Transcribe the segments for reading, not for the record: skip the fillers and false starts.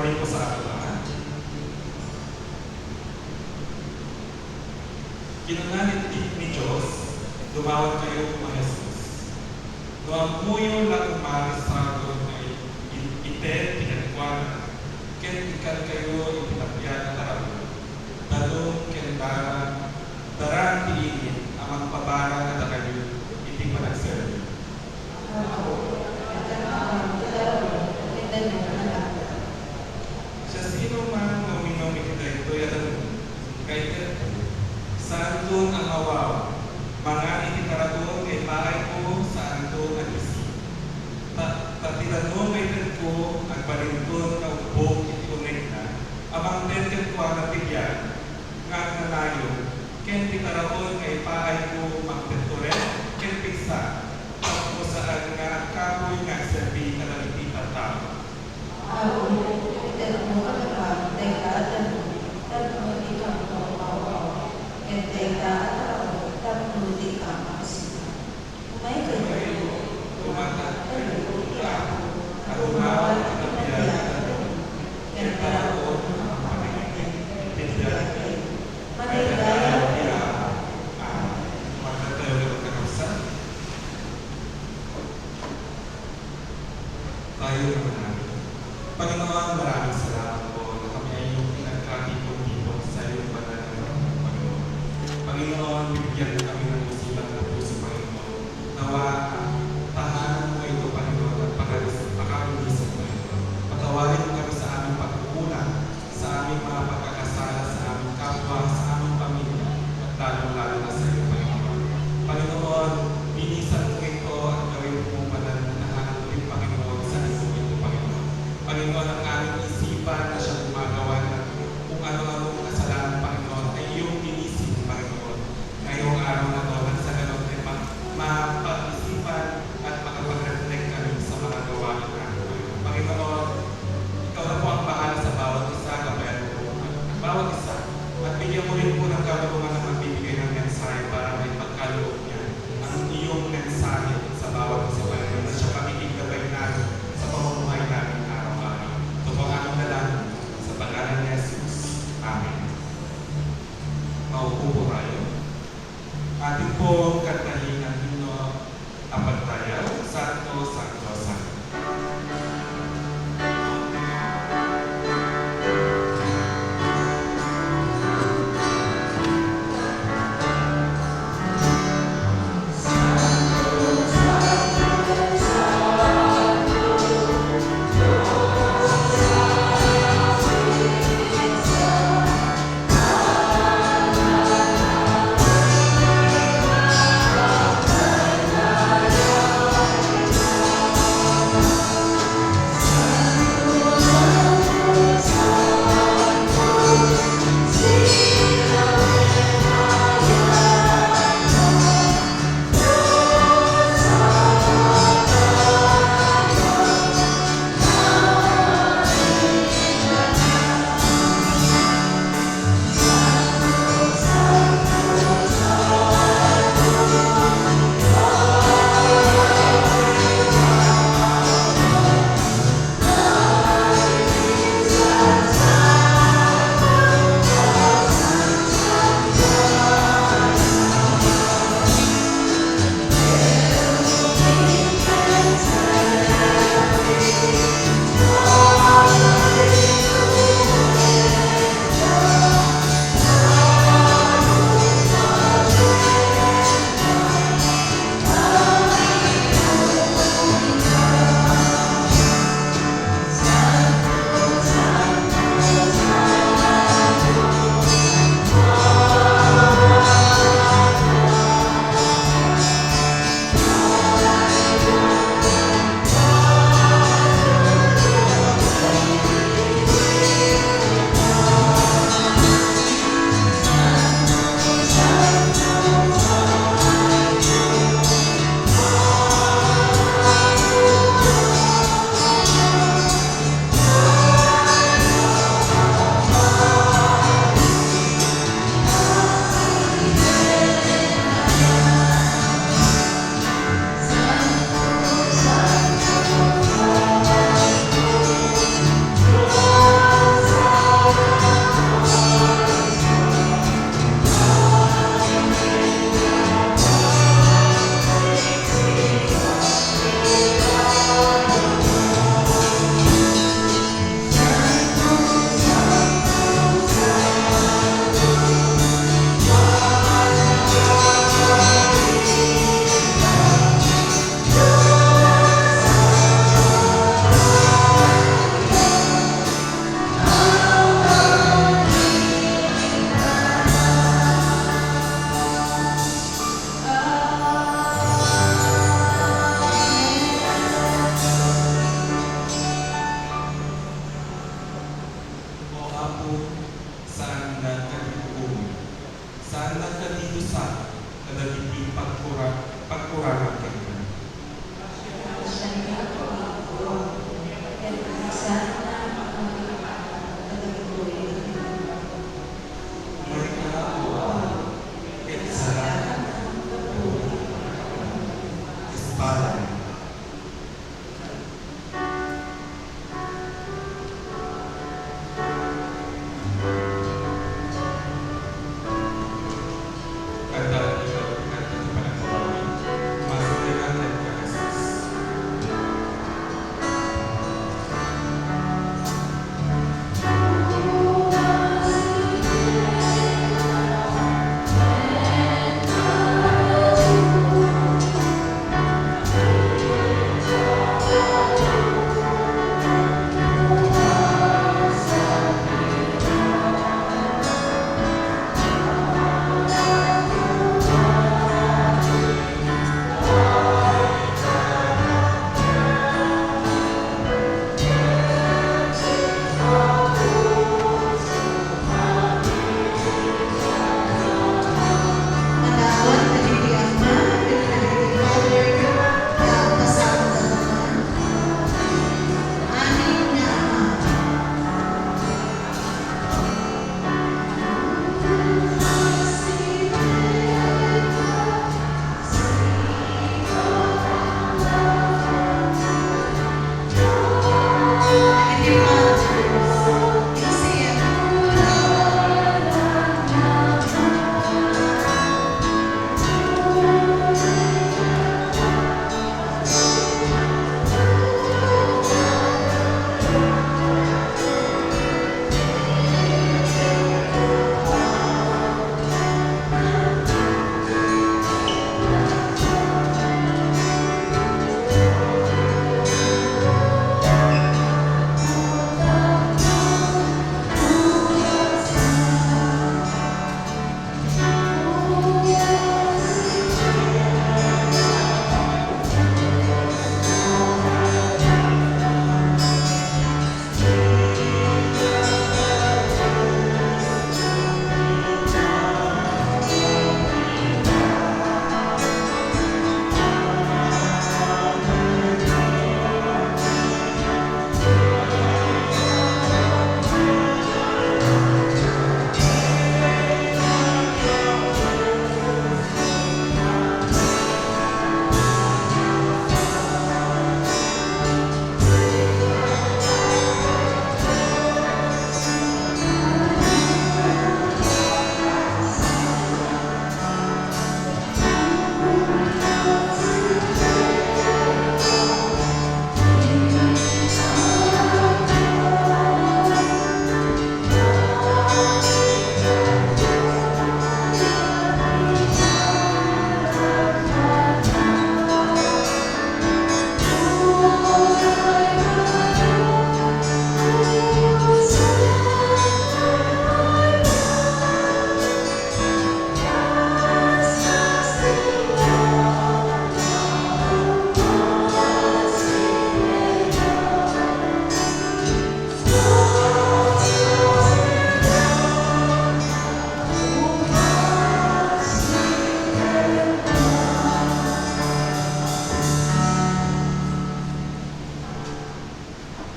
morning po sa ating lahat. Kinangalit ni Diyos, dumawat kayo mga Jesus. Nuamuyo lang umalis sa atin ay ite, pinagkuhan, ken ikan kayo ipinapyan na tarap. Dalong ken darang tiinin, amang pabara na kayo, iti panagserve. Sa sino man uminom kita ito, kaya saan ang awaw, mga ititaraton kay bahay ko saan doon ang isi. Patilanon kay ko ang balintun na ubog iti na, amang tenten ko ang nabigyan, nga nanayo, ken titaraton kay bahay ko magtenturen, ken pigsa, kung saan nga ang kapoy nga serbi na nalipitang tao. Panginoon, maraming salamat po na kami ay yung pinagkatipon-tipon sa iyong banal na Panginoon. Panginoon, bigyan na kami ng musibat na puso, Panginoon. Nawa, tahanan mo ito, Panginoon, at pagkakalulisan, Panginoon. Patawarin mo kami sa aming pagkukulang, sa aming mga pagkakasala, sa aming kapwa, sa aming pamilya, at lalong-lalo na sa iyo, Panginoon. Panginoon, binisan mo ito at gawin mo banal na nahanap rin, Panginoon, sa iyo ito, Panginoon. Panginoon, ang aming isipan na siya gumagawa ng kung ano-ano kasalanan, Panginoon, ay iyong ginising, Panginoon. Ngayong araw na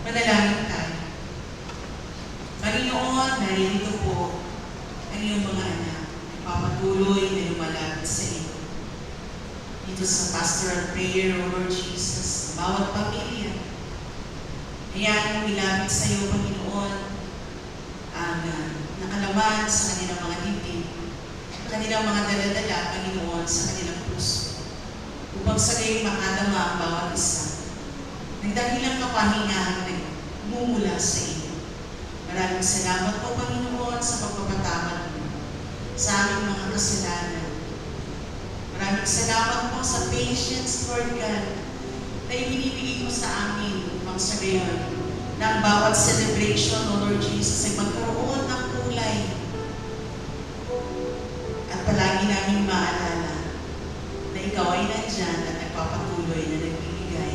Manalangin tayo. Panginoon, narito po ang iyong mga anak. Papatuloy na lumalapit sa iyo. Dito sa pastoral prayer, O Lord Jesus, bawat pamilya, hayaan mong ilapit sa iyo, Panginoon, ang nakalaman sa kanilang mga dibdib, kanilang mga daladala, Panginoon, sa kanilang puso, upang sa gayon makadama ang bawat isa ng dakilang kapahingahan na mumula sa iyo. Maraming salamat po, Panginoon, sa pagpapatawad mo sa aming mga kasalanan. Maraming salamat po sa patience, Lord God, na ibinibigay mo sa amin upang sa gayon na ang bawat celebration, O Lord Jesus, ay magkaroon ng kulay. At palagi namin maalala na ikaw ay nandyan at nagpapatuloy na nagbibigay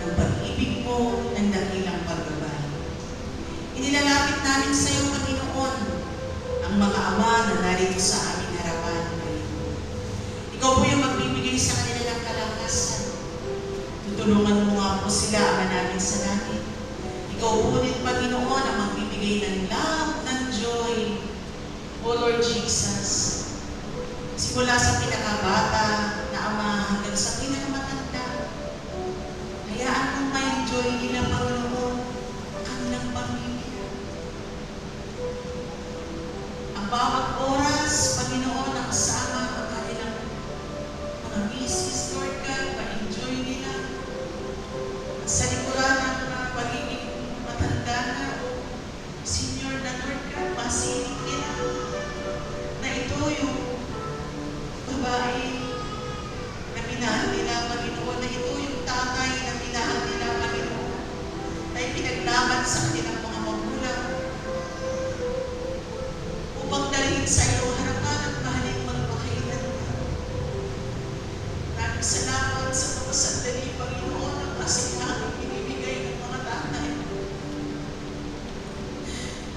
ng pag-ibig mo ng dakilang paggabay. Inilalapit namin sa iyo, Panginoon, ang mga ama na narito sa aming harapan, Panginoon. Ikaw po yung magbibigay sa kanila ng kalakasan. Tutulungan mo nga po sila, Ama namin sa langit. Ikaw po din, Panginoon, ang magbibigay ng love, ng joy, O Lord Jesus. Simula sa pinakabata na ama hanggang sa pinakamatanda, hayaan mong may enjoy nila, Panginoon, ang kanilang pamilya. Ang bawat oras, Panginoon, na kasama ang kanilang mga misis, Lord God, ma-enjoy nila. At sa likuran ng pagiging matanda na o senior na, Lord God, masinig nila na ito yung babae na minahal nila, Panginoon, na ito yung tatay na minahal nila, Panginoon, na ipinaglaban sa kanilang mga magulang upang dalhin sa iyo harapan at mahalin magpakailan. Maraming salamat sa mga sandali, Panginoon, ang kasinahang binibigay ng mga tatay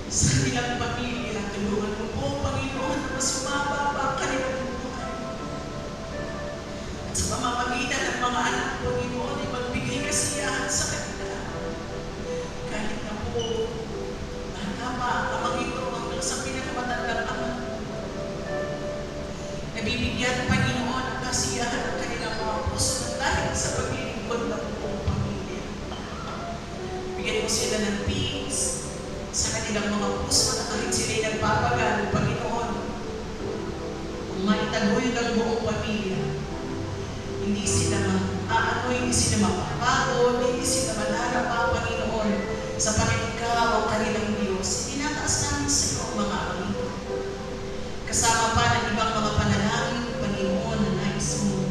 sa kanilang pamilya. Tulungan mo po, Panginoon, na mas sumaba pa ang kanilang buhay. At sa pamamagitan ng mga anak, Panginoon, ay magbigay kasiyahan sa kanila. Kahit na po, bata pa ang amang ito hanggang sa pinakamatandang ama. Nabibigyan, Panginoon, ang kasiyahan ng kanilang mga puso ng dahil sa paglilingkod ng buong pamilya. Bigyan mo sila ng peace sa kanilang mga puso na kahit sila'y nagpapagal, Panginoon, kung maitaguyod ang buong pamilya, hindi sila hindi sila mapapagod, hindi sila manarapa, Panginoon, sa paninigaw ang kanilang Diyos. Tinataas namin sa iyo ang mga amigo. Kasama pa ng ibang mga panalangin, Panginoon, na nais mo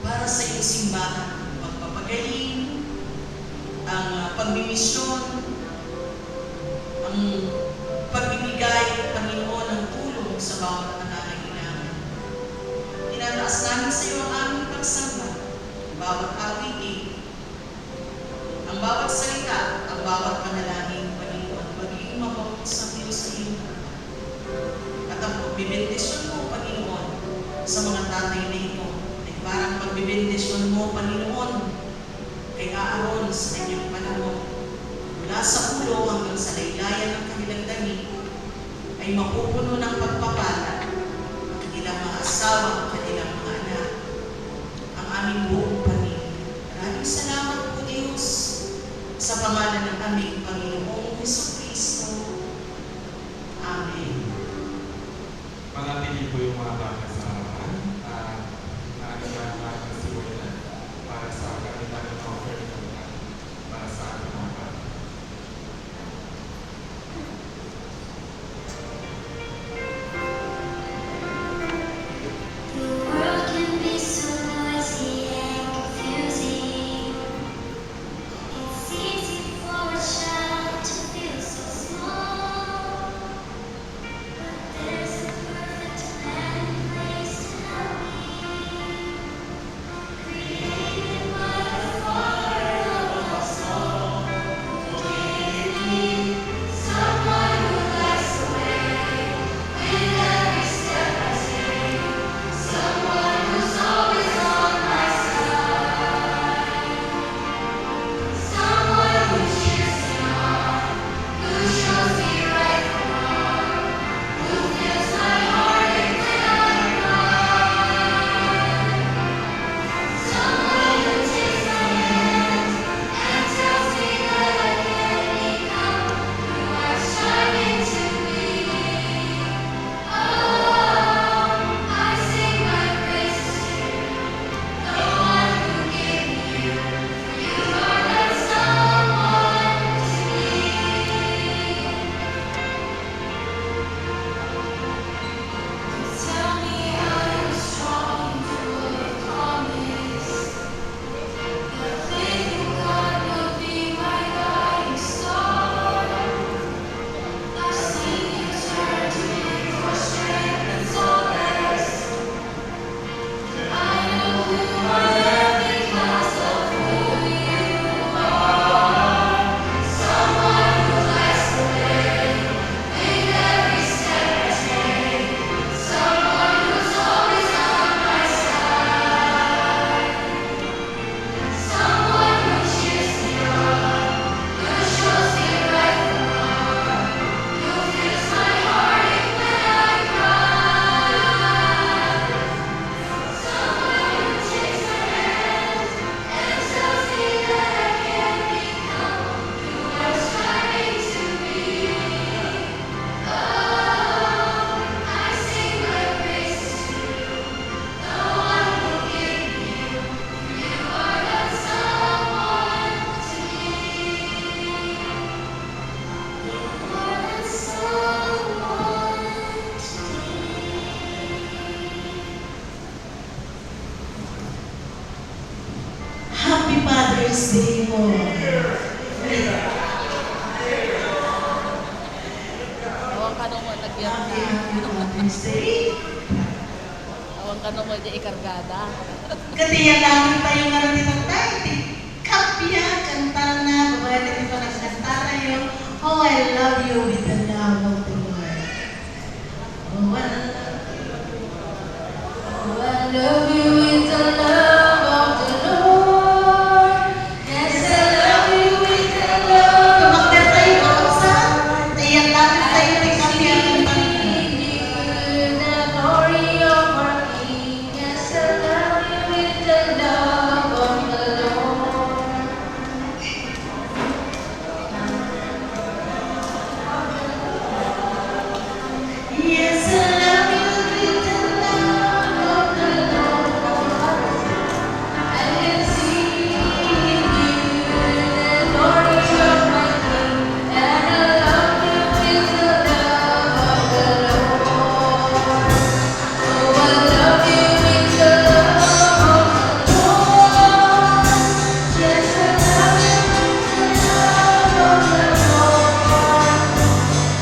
para sa iyong simbahan, pagpapagaling, ang pagbimisyon, ang pagbibigay, Panginoon, ng tulong sa bawat nangangailangan. Tinataas namin sa iyo ang aming pagsamba, bawat awitin, ang bawat salita, ang bawat panalangin, Panginoon, maging mabuti sa Diyos sa iyong harapan. At ang pagbibendisyon mo, Panginoon, sa mga tatay na ito, ay parang pagbibendisyon mo, Panginoon, kay Aaron sa kanyang panahon, mula sa ulo hanggang sa laylayan ng kanilang dami, ay mapupuno ng pagpapala ang kanilang mga asawa, ang kanilang mga anak, ang aming buong pamilya. Maraming salamat po, Diyos, sa pangalan ng aming Panginoong Jesucristo. Amen. Manatili po yung mga bata sa harapan at naalihan natin si Wena para sa kanilang offer para sa ating mga bata. The world can be so noisy and confusing. It's easy for a child to feel so small. But there's a perfect plan in place. Father's Day mo? Awang kanong mo nagyan Happy Father's Day. awang kanong mo di ikargada. Kaya lagi tayo narinig tayo. Kapya, kanta na, babae na ito nagkanta tayo. Oh, I love you with the love of the Lord. Oh, I love you. Oh, I love you with the love of the Lord. Yes, I love you with the love. Tumakta tayo sa tayo lagi tayo ni Kapya kanta na. The glory of our King. Yes, I love you with the love of the Lord. Yes, I love you with the love of the Lord. I can see in you the glory of my King, and I love you with the love of the Lord. Oh, I love you with the love of the Lord. Yes, I love you with the love of the Lord.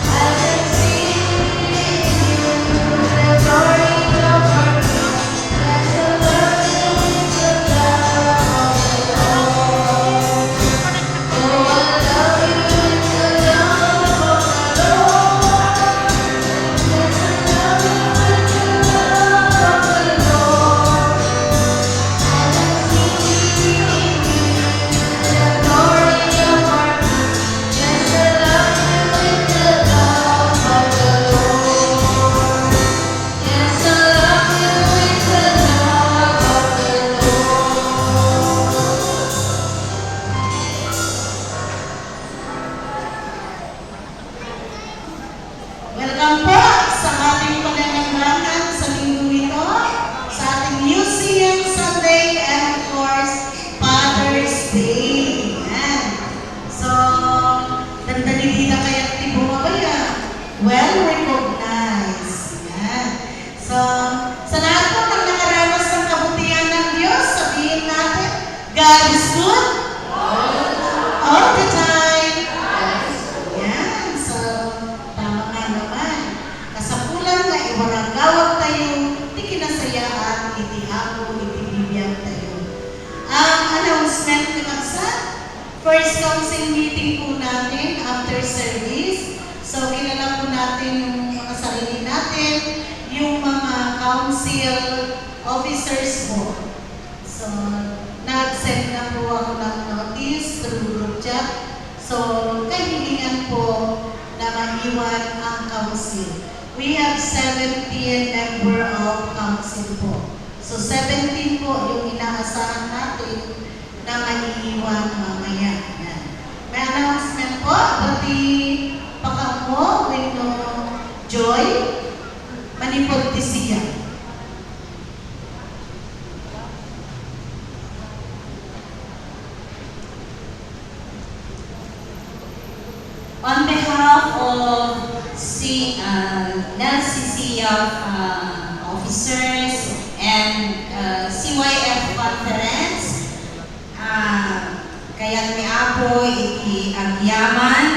I can see in you the glory of our King. Yes, I love you with the love of the Lord. Oh, I love you with the love of the Lord. Yes, I love you with the love of the Lord. I can see in you the glory of our King. Yes, I love you with the love of the Lord. Yes, I love you with the love of the Lord. Welcome po sa ating pananambahan sa linggo ito, sa ating Museum Sunday and of course, Father's Day. Yan. So, ganda ni Dita kaya tibo mabaya. Well recognized. Yan. So, sa lahat po ng nakaranas ng kabutihan ng Diyos, sabihin natin, God is good all the time. Yan. So, tama nga naman. Kasapulan nga iwarang gawag tayo, di kinasayaan, iti ako, iti bibiyang tayo. Ang announcement ni Magsa, first council meeting po natin after service. So, kilala po natin yung mga sarili natin, yung mga council officers po. So, nag-send na po ako ng notice through group chat. So, kahilingan po na maiwan ang council. We have 17 member of council po. So, 17 po yung inaasahan natin na maiiwan mamaya. Yan. May announcement po, pati pakamo, with no joy, manipultisiya. On behalf of NLCCF officers and CYF conference, kaya may apo iti agyaman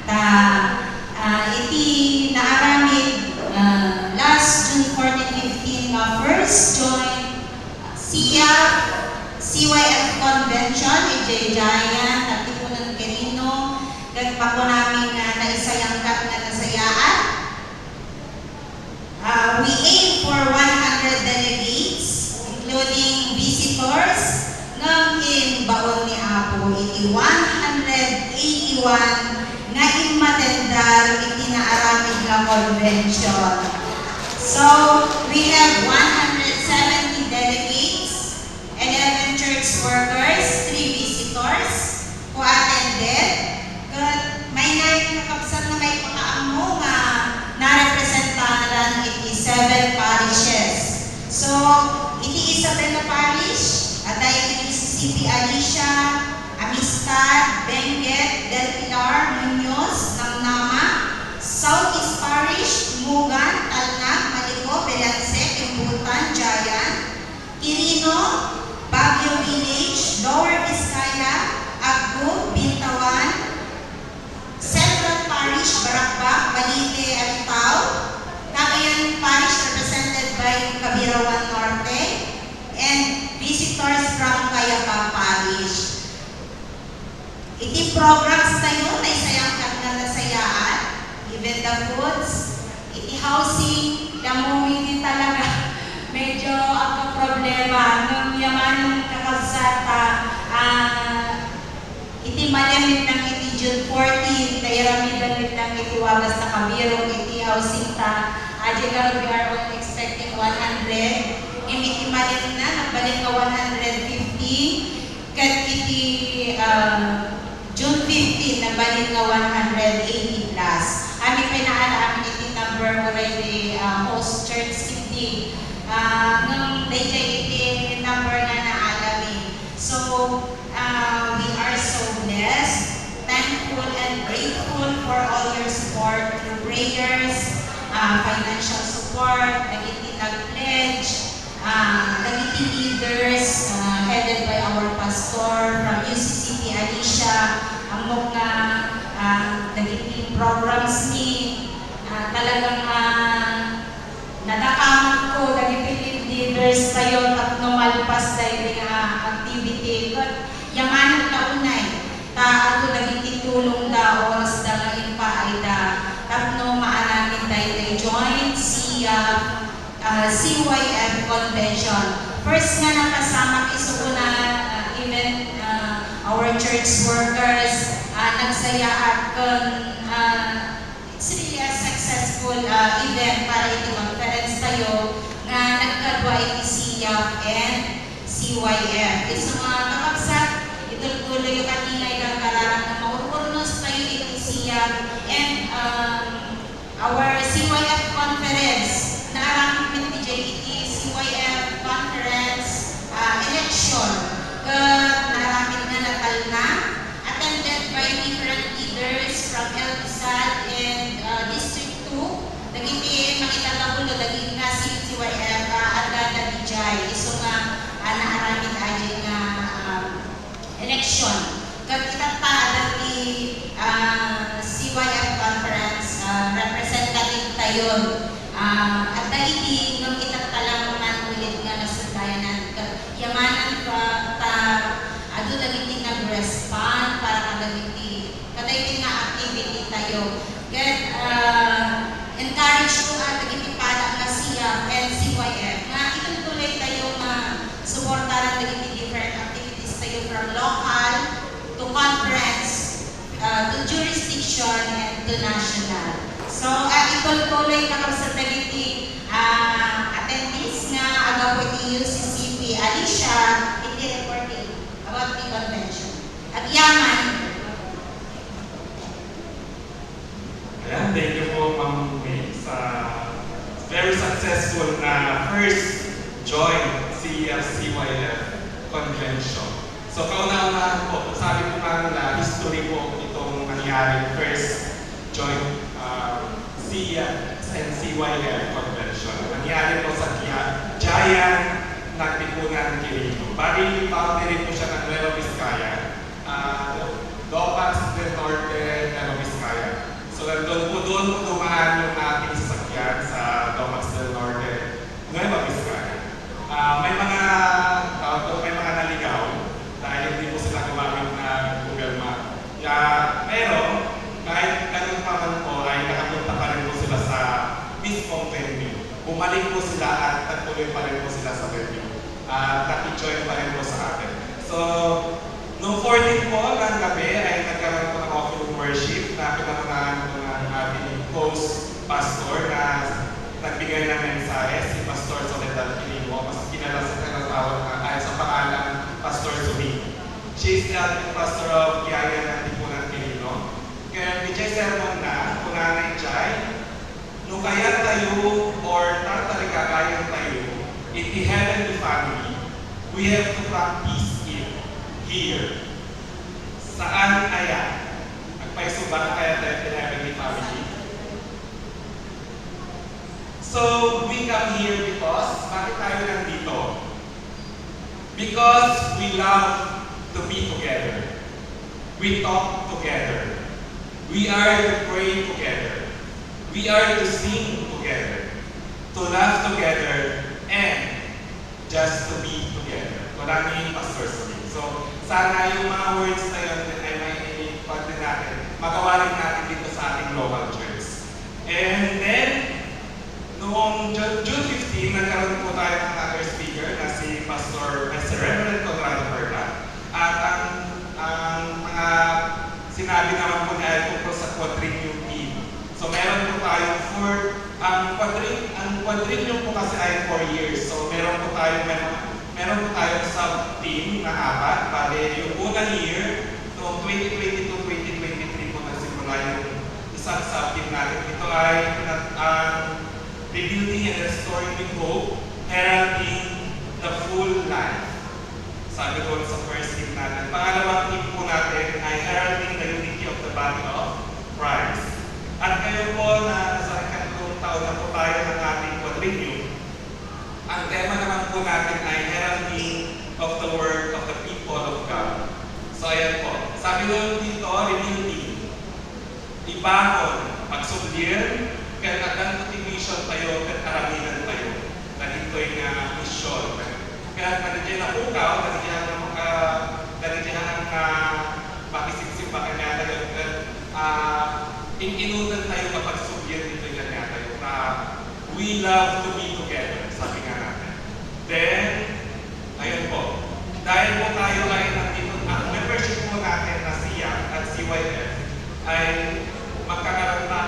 ta iti naaramid last June 14-15 nga first joint CYF convention iti Jayan at Tipunan Quirino gagpa po namin naisayangkat nga nasayaan. We aim for 100 delegates, including visitors, ng baon ni Apo, iti 181 nga imatendar iti naaramid nga convention. So, we have 170 delegates, 11 church workers, 3 visitors who attended. May nakakapsat na may pakaamo nga narepresentahan iti 7 parishes. So, iti Isabela Parish, at iti Mississippi Alicia, Amistad, Benguet, Del Pilar, Muñoz, Namnama, Southeast Parish, Mugan, Talnag, Maliko, Belansec, Imbutan, Jayan, Quirino, Baguio Village, Lower Vizcaya, programs tayo, naisayang kat nga nasayaan, even the foods, iti housing, damumi talaga, medyo ang problema, nung yaman nung kakasata, iti malamit ng iti June 14, tayo ramid ng iti wagas na kabirong iti housing ta, aja we are all expecting 100, iti malamit na, nagbalik ka 150, kat iti June 15, nagbalik nga 180 plus. Ami pinaalam iti number already host church city. Nung day iti number na naalami. So, we are so blessed, thankful and grateful for all your support through prayers, financial support, nagiti nag-pledge, nagiti leaders, headed by our pastor from UCCP Alicia, ang mga naging programs ni talagang nadakaman ko, naging leaders tayo at numalpas tayo ng activity. Yaman na unay, ato naging tulong da oras da ngayon pa ay da tapno maanamin tayo join si CYF Convention. First nga nakasama isuna even our church workers nagsaya at it's really a successful event para iti conference tayo nga nagkadwa iti CYF and CYF. It's mga kakabsat, ituloy yung katingay kang kararang na maururnos tayo iti CYF and our CYF conference na arang iti CYF conference election naramit na natal na attended by different leaders from El Rizal and District 2 nagiti makitatabulo naging nga si CYF aga na dijay iso nga naaramit aja nga election kagita pa dati CYF conference representative tayon at dahiti nung itatalang man ulit nga nasadayanan yamanan pa ado dagiti nag-respond para kadagiti kadagiti nga activity tayo get encourage ko dagiti pala nga siya and CYF nga itutuloy tayo nga suportaran dagiti different activities tayo from local to conference to jurisdiction and to national. So, ituloy na sa dagiti attendees nga agaw iti UCCP Alicia iti reporting about the convention. At yaman. Ayan, thank you po Ma'am May sa very successful na first joint CYF convention. So kauna-unahan po, sabi po nga na history po itong nangyari first joint CYF and CYF convention. Nangyari po sa Giant Nagtipunan Quirino. Bali, boundary po siya ng Nueva Vizcaya, Dopax del Norte, Nueva Vizcaya. So doon po dumaan yung ating sasakyan sa Dopax del Norte, Nueva Vizcaya. May mga naligaw dahil hindi po sila gumamit na Google Map. Pero kahit ganun pa man po ay nakapunta pa rin po sila sa mismong venue. Bumalik po sila at nagtuloy pa rin po sila sa venue. Naki-join pa rin po sa atin. So, noong 14 po ng gabi ay nagkaroon po ng offering worship na pinangunahan po ng ating host pastor na nagbigay ng mensahe, si Pastor Soledad Quilimo, mas kilala sa tinatawag na ay sa pangalan Pastor Sumi. She is the pastor of Giant Nagtipunan Quirino. Kaya Vijay sermon na, kunanay Jai, nung kaya tayo or tatalagagayan tayo in the heavenly family, we have to practice it here. Saan kaya? Nagpaisuban kaya tayo in the heavenly family? So, we come here because, bakit tayo nandito? Because we love to be together. We talk together. We are to pray together. We are to sing together. To laugh together and just to be together. Maraming pastors kami. So, sana yung mga words na yun ay may magawa rin natin dito sa ating local church. And then, noong June 15, nagkaroon po tayo ng other speaker na si Pastor Reverend Conrado Berta. At ang mga sinabi naman po niya ay tungkol sa quadrennium team. So meron po tayong ang quadrennium po kasi ay 4 years. So meron po tayong sub-team na 4. Bale, yung unang year, noong 2022-2023 po nagsimula yung isang sub-team natin. Ito ay rebuilding and restoring with hope, heralding the full life. Sabi doon sa first team natin. Pangalawang team po natin ay heralding the unity of the body of Christ. At ngayon po na sa ikatlong taon na po tayo ng ating quadrennium, ang tema naman po natin ay heralding of the word of the people of God. So ayan po. Sabi doon dito, rebuilding, ibahon, pagsublir, kaya kadang mission tayo, kaya karamihan tayo. Na ito'y nga mission. Kaya kanina na ukaw, kanina makisiksik pa kanya, inunan tayo kapag subyan dito yan nga tayo. We love to be together, sabi nga natin. Then, ayun po, dahil po tayo ay nandito, ang membership po natin na SIA at CYF ay magkakaroon na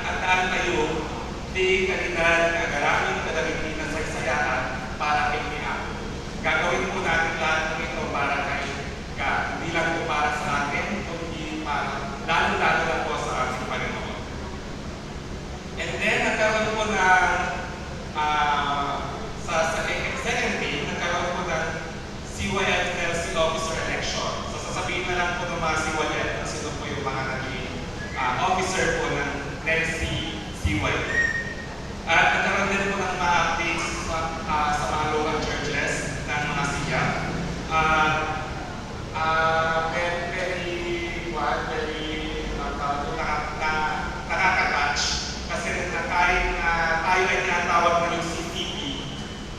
at tayo di kanina nagaramin kadagiti na saysayaan para kay Miyapo. Gagawin po natin lahat ng ito para kay God. Hindi lang po para sa atin, kundi para lalo-lalo lang po sa ating Panginoon. And then, nagkaroon po na sa second day, nagkaroon po ng CYF LC officer election. So, sasabihin na lang po ng mga CYF na sino po yung mga naging officer po ng CYF. At nagkaroon din po ng mga updates sa mga local churches ng mga SIA. Nakaka-touch kasi tayo ay tinatawag na yung CTP.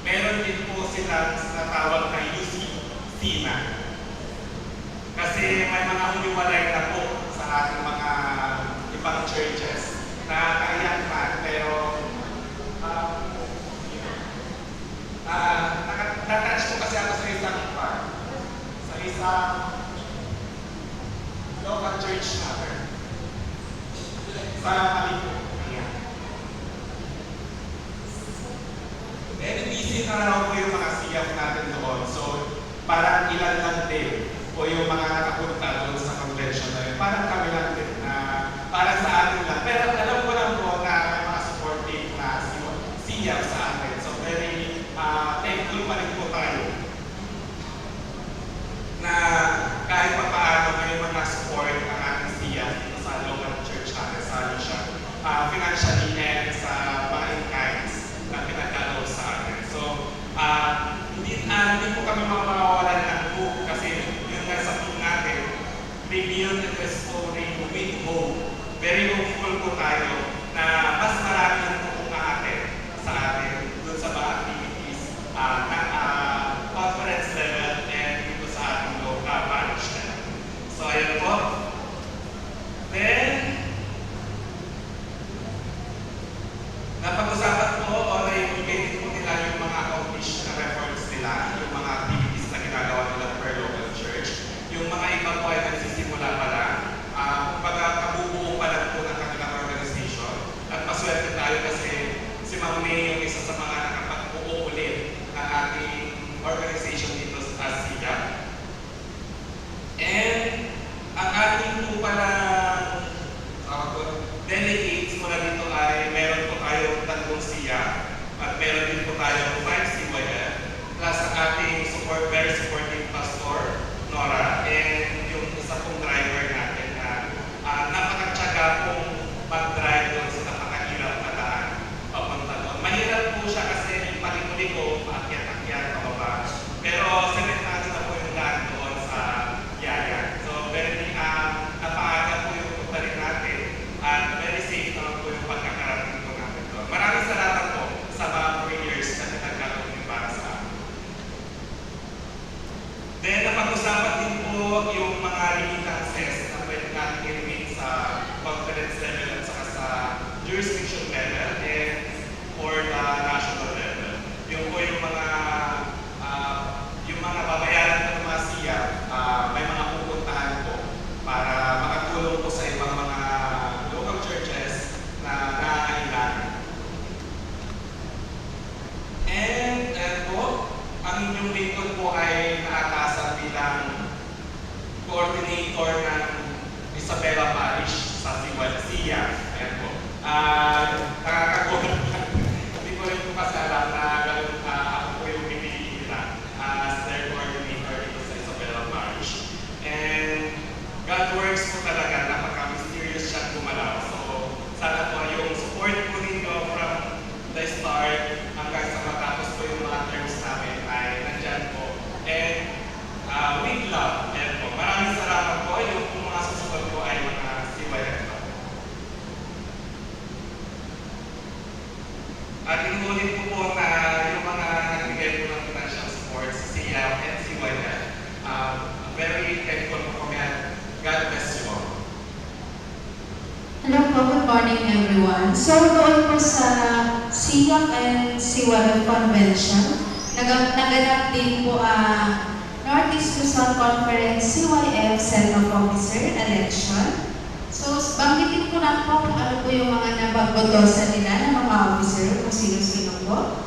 Meron din po sila tinatawag na UC-SINA. Kasi may mga humiwalay na po sa ating mga ibang churches na kaiyak man, pero natouch ko kasi ako sa isang local church natin sa Malipo. Very busy na raw po yung mga siyap natin doon. So, parang ilan lang din po yung mga nakapunta doon sa convention na yun. Parang kami lang din na parang sa atin lang. Pero alam ko lang po na may mga supportive na siyap sa atin. So, very thankful pa rin po tayo na kahit pa paano may mga support ang ating siyap dito sa local church natin sa Alicia. Financially and sa mga in-kinds na pinagkaloob sa atin. So, hindi po kami makawalan ng hope kasi yung nasa team natin, rebuild and restoring with hope. Very hopeful po tayo na mas marami na po atin sa atin doon sa mga activities ng conference level and dito sa ating local parish level. So, ayun po. Then, napag-usapan po o naibigay din po nila yung mga accomplished na records nila, yung mga activities na ginagawa nila per local church. Yung mga iba po ay nagsisimula pa lang. Kumbaga, kabubuo pa lang po ng kanilang organization. At paswerte tayo coordinator ng Isabela Parish sa Siya. Ayan po. Nakakagulat lang. Hindi ko rin po kasi alam na ganun ako po yung pinili nila as their coordinator dito sa Isabela Parish. And God works po talaga, napaka-mysterious siya gumalaw. So, sana po yung support po ninyo from the start hanggang sa matapos po yung mga terms namin ay nandyan po. And with love. And po, maraming salamat po. Yung mga susunod po ay mga CYF po. At inuulit ko po na yung mga nagbigay po ng financial support sa CF and CYF. Very thankful po kami at God bless you all. Hello po, good morning everyone. So doon po sa SIAC and CYF Convention, naganap din po ang Northeast Luzon Conference CYF Set of Officer Election. So banggitin ko lang po kung ano po yung mga napagbotosan nila ng mga officer, kung sino-sino po.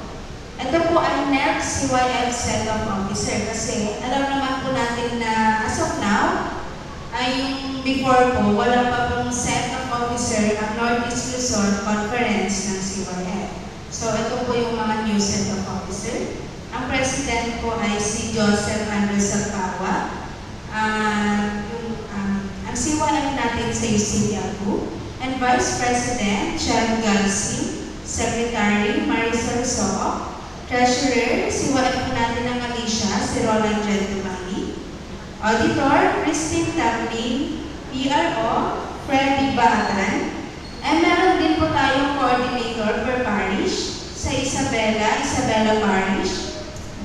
Ito po ay next CYF Set of Officer kasi alam naman po natin na as of now, ay yung before po, wala pa pong set of officer ang Northeast Luzon Conference ng CYF. So ito po yung mga new set of officer. Ang president po ay si Joseph Andres Alpawa. Ang CYF natin sa Yusiyaku. And Vice President, Chad Galsing. Secretary, Maricel Sook. Treasurer, CYF po natin ng Alicia, si Roland Gentumani. Auditor, Christine Taplin. PRO, Freddy Baatan. And meron din po tayong coordinator per parish sa Isabela Parish.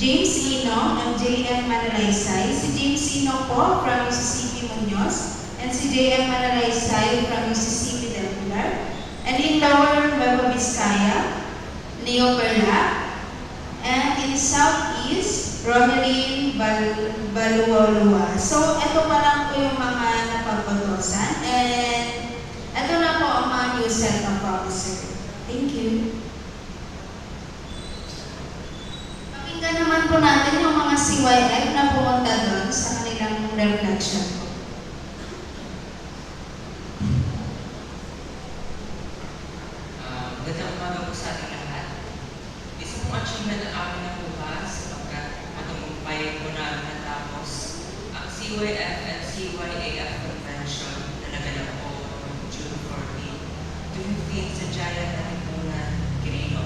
James Ino and J.M. Manalaysay. Si James Ino po from Mississippi Muñoz and si J.M. Manalaysay from Mississippi Del Pilar. And in Lower Nueva Vizcaya, Leo Berla. And in Southeast, Romeline Baluolua. So, ito pa lang po yung mga napagbotosan. And ito na po ang mga new set of officer. Thank you. Pakinggan naman po natin yung mga CYF na pumunta doon sa kanilang reflection po. Magandang umaga po sa ating lahat. Isa pong achievement na amin na bukas sapagkat matagumpay po namin natapos ang CYF and CYAF Convention na naganap po noong June 14 to 15 sa Giant na Lipunan, Quirino.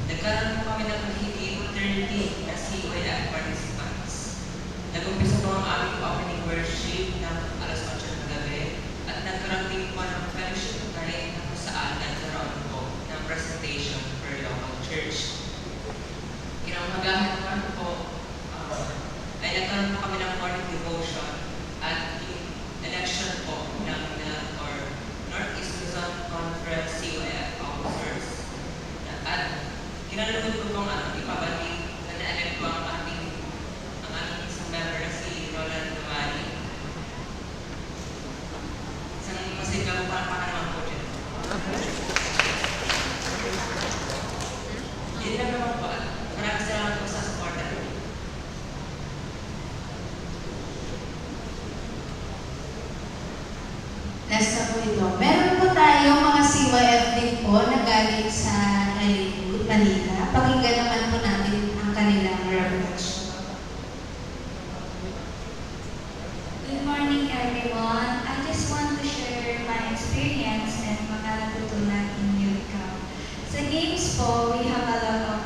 Nagkaroon po kami ng mahigit 30 na CYF participants. Nag-umpisa po ang aming opening worship ng alas 8 ng gabi at nagkaroon din po ng fellowship night na kung saan nagkaroon po ng presentation per local church. Kinaumagahan naman po ay nagkaroon po kami ng morning devotion at yung election po ng Northeast Luzon Conference CYF officers. At kinalugod ko pong ipabalik na na-elect po ang aming isang member na si Roland Dumani. Isang masigla po parang naman po dyan. Yun lang naman po. Maraming salamat po sa support natin. Next na po ito. Meron po tayong mga CYF din po na galing sa Hollywood, Manila. Pakinggan naman po natin ang kanilang reflection. Good morning, everyone. I just want to share my experience and mga natutunan in youth camp. Sa games po, we have a lot of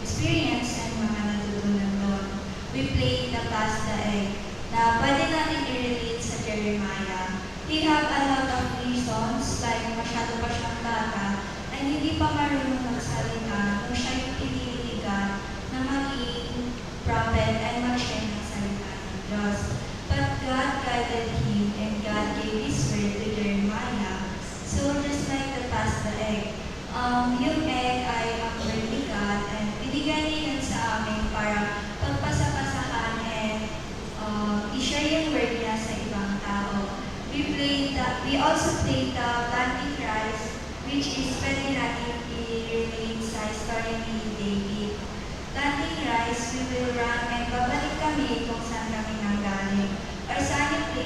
experience and mga natutunan doon. We played the Pass the Egg na pwede natin i-relate sa Jeremiah. He have a lot of reasons, like masyado pa siyang bata, and hindi pa marunong magsalita kung siya yung piniligan na maging prophet and mag-share ng salita ng Diyos. But God guided him and God gave His word to Jeremiah. So just like the Pass the Egg, yung egg ay ang word ni God and binigyan niya yun sa amin para pagpasapasahan and i-share yung word niya sa ibang tao. We also played the Planting Christ, which is pwede natin i-relate sa story ni David. Planting Christ, we will run and babalik kami kung saan kami nanggaling. Or saan yung place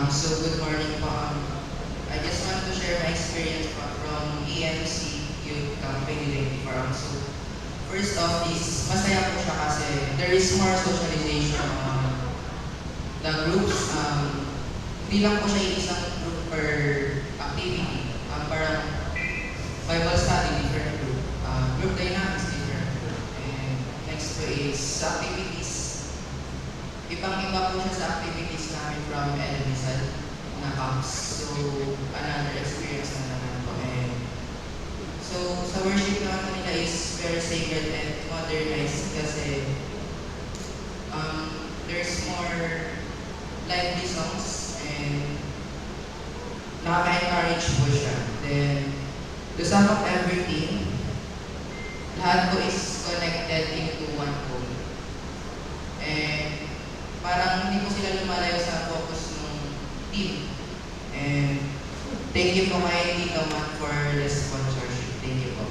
So good morning po. I just want to share my experience from EMC Youth Camp 2024. So first off is masaya po siya kasi there is more socialization on the groups. Hindi lang po siya isang group per activity. Parang Bible study, different group. Group dynamics, different group. And next po is activities. Ibang-iba po siya sa activities namin from Elisal na camps. So, another experience na naman po. And so, sa worship naman nila is very sacred and modernized kasi there's more lively songs and nakaka-encourage po siya. Then, the sum of everything, lahat po is connected into one whole. And parang hindi po sila lumalayo sa focus ng team. And thank you po kay Tito Man for the sponsorship. Thank you po.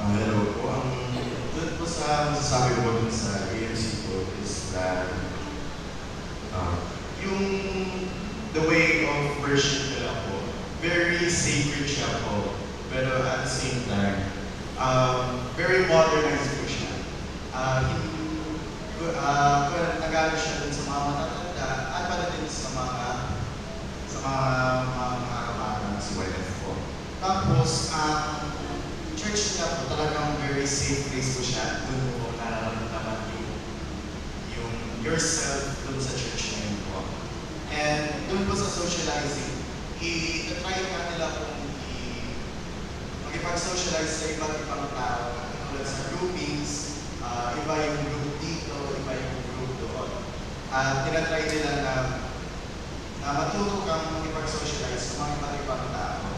Hello po. Doon po sa masasabi ko dun sa AMC po is that yung the way of worship nila po, very sacred siya po. Pero at the same time, very modernized po siya. Nagano siya dun sa mga matatanda at pala din sa mga nakakabata si YF po. Tapos, church niya po talagang very safe place po siya. Doon po nararamdaman yung yourself doon sa church na yun po. And doon po sa socializing, i-try nga nila kung makipag-socialize sa iba't ibang tao. Tulad sa groupings, iba yung group dito, iba yung group doon. At tinatry nila na matuto kang makipag-socialize sa mga iba't ibang tao.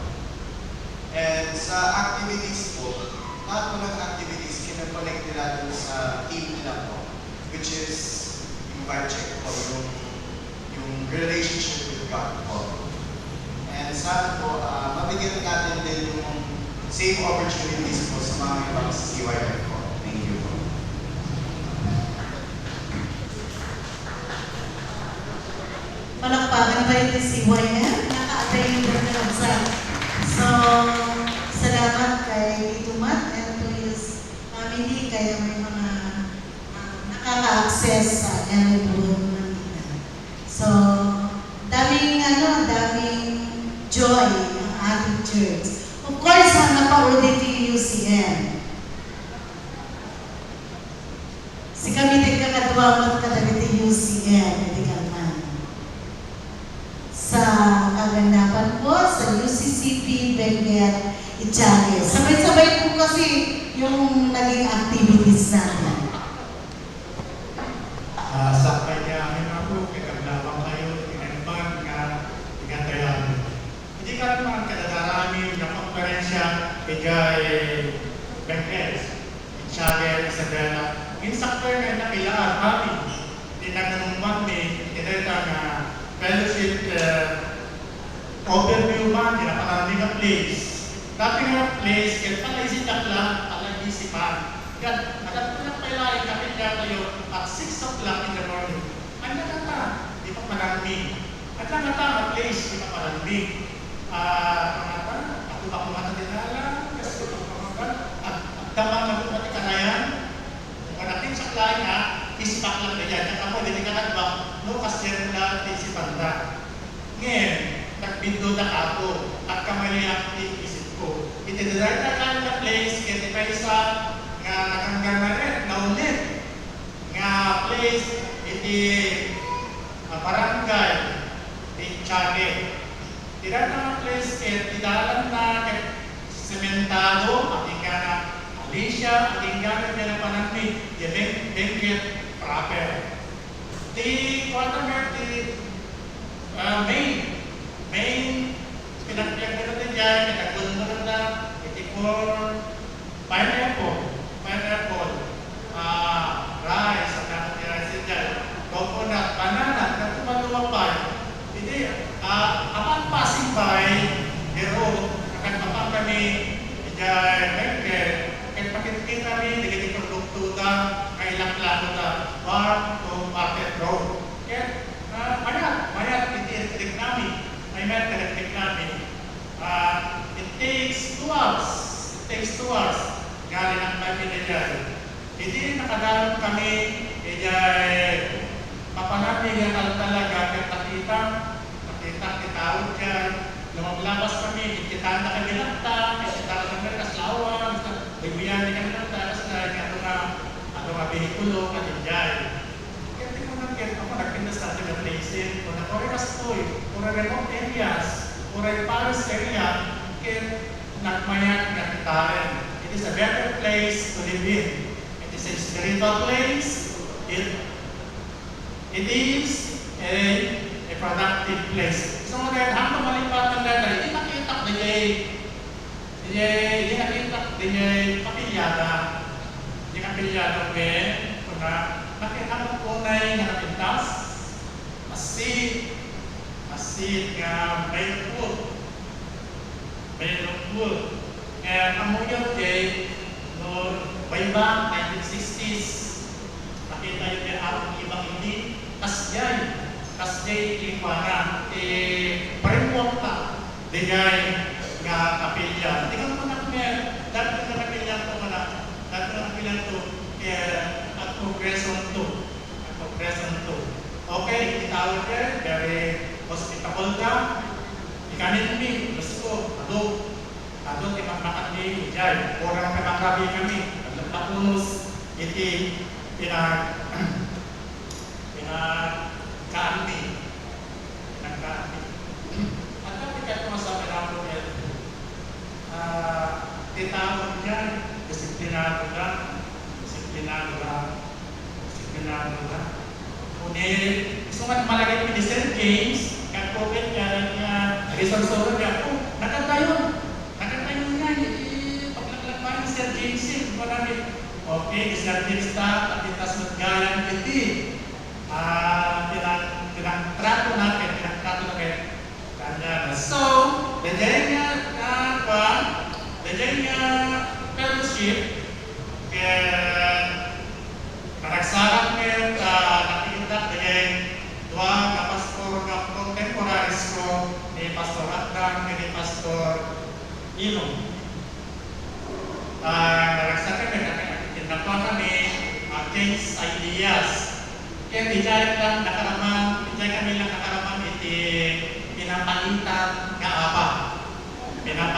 And sa activities po, lahat po ng activities, kinoconnect nila dun sa team nila po, which is yung vibe check po, yung relationship with God po. And sana po, mabigyan natin din yung same opportunities po sa mga ibang CYF po. Thank you po. Palakpakan pa rin si YF. Naka-attend yung ng So, salamat kay Tito Matt and to his family kaya may mga nakaka-access sa Emerald Manila. So, daming joy ang ating church. Of course, ang napa-audit yung UCM. Si kami din kakadwamot kadagit yung UCM, hindi ka man. Sa kaganapan po, sa UCCP, Benguet, Echale. Sabay-sabay po kasi yung naging activities natin. Sa kanya, ako, kaganapan kayo, kinagman nga, ikatayan. Hindi ka naman kadadarami ng konferensya kay Benguet, Echale, Isabela. Insakto yung nakilaan, kami. Hindi na ganun may kineta na fellowship overview man, pinapakaraming na place. Tapi nga place, kaya palaisitak lang, palaisipan. Kaya nagatulang pala, kapit niya kayo at 6 o'clock in the morning. Ano na ta? Di pa malamig. At lang ta, ang place, di pa malamig. Ako ba kumata din ala? Kasi ito pamagal. At damang nagpapati ka na yan. Kung natin sa klay ha, ispak lang na yan. At ako, hindi ka nagbang, no, kasi na isipan na. Ngayon, nagbindo na ako at kamali ang isip ko. Itidrive na lang na place, kaya pa isa nga nakanggang na rin, naunit. Nga place, iti barangay, iti Echale. Tira na place, kaya tidalan na kaya sementado, ating nga na Alicia, ating nga na panangmi, Benguet proper. Di quarter di main pinagpiyag na natin dyan, pinagpunod na itikor, pineapple, rice, at natin rice dyan, coconut, banana, na tumaluwapay. Hindi, upon passing by the road, nakagpapang kami dyan, kahit pakitkin kami, nagiging produkto to the Kailaklan, to the bar to Market Road. Kaya mayat iti-electric namin. May electric namin. It takes 2 hours. It takes 2 hours. Galing ang Pagpinilyan. Hindi nakadalang kami, papanapin yan talaga, kitawag dyan, lumablabas kami, kita na kami nagta, kita na kami kaslawan, bigyan kami nagta, kasi ano nga behikulo, kanindyan. Kaya tingnan mo kaya ako nagpindas natin na places, kung nakorikas to kung remote areas, kung Paris area, kaya nagmayak nakitaren. It is a better place to live in. It is a spiritual place. It is a productive place. So mga hanggang malipatan natin, hindi nakita din kapilyada. Hindi kapilyada kung nakita po na yung nakapintas, masid nga may lupod. Kaya amuyo no bayba 1960s nakita yung may arong ibang hindi kasjay lingwanan framework na digay nga kapilya. Tingnan mo na kami dati na kapilya to kaya at progression to okay itawag yan very hospitable ka ikanin mi gusto Ado timakan ni Jai, orang kami kami, tapunus iti kami. At ketika masalah dalam ditawag dyan, disiplinado lang. Kunin, gusto nga malagay ko ni St. James, kaya COVID niya, resource niya, nakanta yun nga, paglaglagbaan ni Sir James, okay, ni Sir James tapitas maggalang iti, pinagtrato natin, kanya. So, the Jenya fellowship, karagsaran ngayon, nakikita dengan dua pastor na contemporaries ko, ni Pastor Atang, ni Pastor Ilong. Naragsakan nakikinapa kami, change ideas. Kaya dijay kami lang nakaraman iti pinapalitan nga apa. Dibay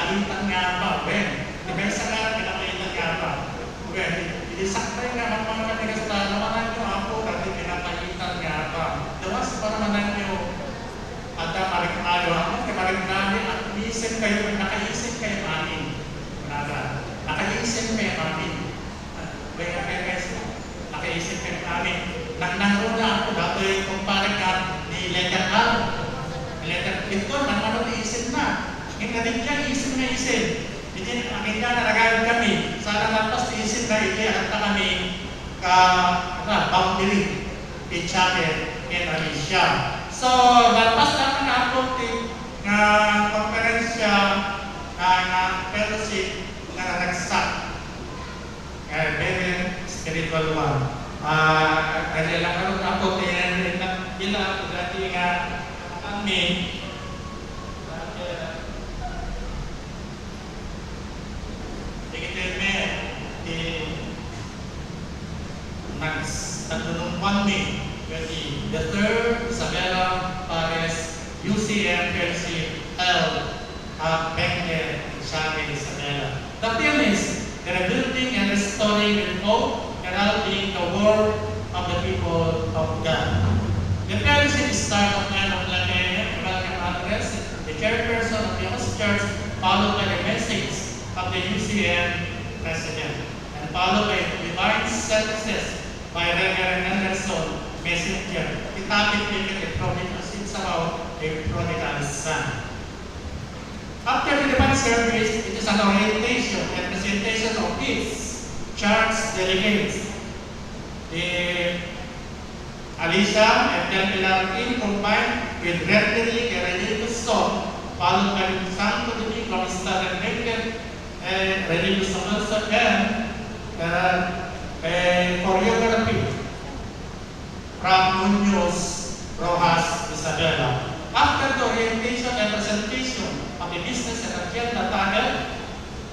sa nga pinapalitan nga apa. Sakay nga mga kanigasta, naman nyo ako, dati pinapalitan nga apa. Dawas para naman nyo, at marikmalo ako, marikmalo at nakaisip kayo amin. Nakaisip kayo amin. Nakaisip kayo amin. Nangro na ako, dati kumpare ka ni letter R. Letter ito, nangano iisip na. Ngayon din niya, isip. Hindi, akin ka, naragamit kami. Sana napas iisip na iti, at kami boundary, Pichake, and Alicia. So, napas naman na ako nga konferensya na fellowship na nagsak. Very spiritual one. Kaya lang karoon ako ila dati nga kami nagtanunumpan mi the third Isabela Pares UCM Fellowship held at Bengue, Chague, Isabela. The theme is rebuilding and restoring with hope, heralding the word of the people of God. The fellowship started of man of Lane, welcome address, the chairperson of the host church, followed by the message of the UCM president, and followed by divine services by Reverend Anderson, messenger. The topic taken a prodigal, it's about a prodigal son. After the divine service, it is an orientation and presentation of its church delegates. Alicia and Del Pilar combined with regularly a religious song, followed by the Santo Domingo, Mr. and religious song also, and choreography from Munoz Rojas Isabela. After the orientation and presentation of the business and agenda titled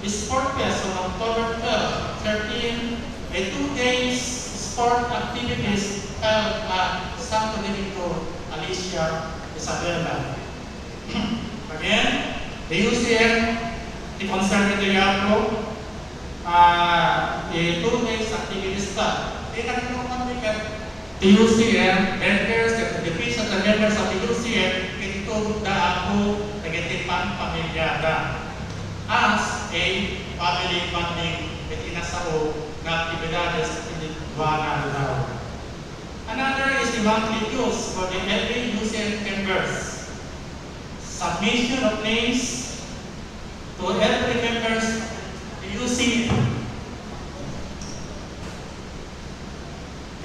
Sport Fest on October 12, 13, a 2 days sport activities held at Santo Domingo, Alicia, Isabela. Again, the UCM, the Conservatory Teatro, the 2 days activities start. The UCM members, the division, the members of the UCM, ito ako nagitipang pamilyada as a family bonding at inasao na aktibidades in the Duana daw. Another is the monthly dues for the every UCM members. Submission of names to every members the UCM.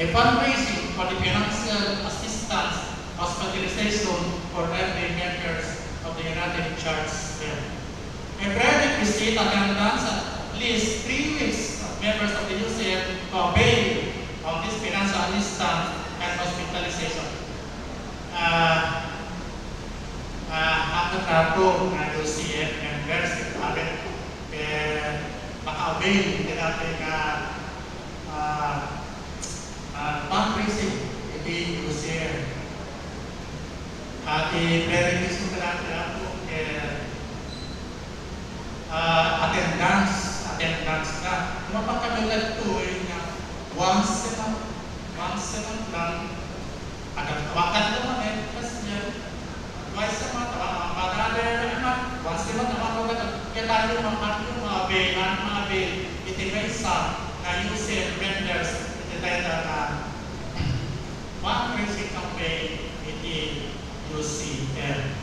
A fundraising for the financial assistance hospitalization for every members of the United Church there. A prerequisite attendance at least 3 weeks of members of the UCM to avail of this financial assistance and hospitalization. Ang nato ng UCM members natin maka-avail din natin fundraising iti UCM. At i-prerequisite natin ako attendance na. Mapagkagulat ko na once a month lang agad-agad naman kasi twice a month, once a month, kaya tayo mga-avail, iti may isa na UCM vendors, iti tayo na fundraising campaign, iti UCM.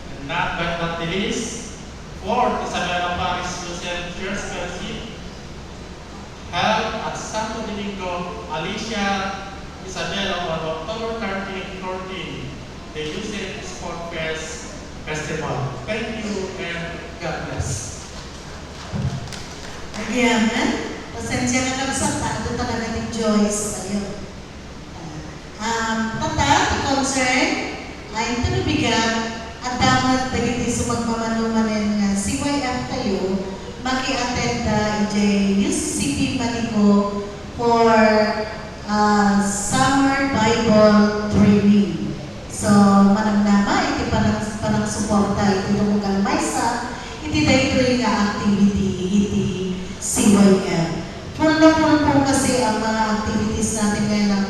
And not the least, 4th Isabela Parish UCM Church Fellowship held at Santo Domingo, Alicia, Isabela on October 13, 14, the UCM Sport Fest Festival. Thank you and God bless. Again, pasensya ka lang sa tato talaga ni Joyce. Ayun. Tata, concern, ay tunubigan at dapat dagiti sumagmamanumanin nga CYF tayo maki-attend UCCP Manico for summer Bible training. So, manamnama, iti parang suporta, iti tumugang maysa, iti dahito yung activity, iti CYF. Full po kasi ang mga activities natin ngayon ng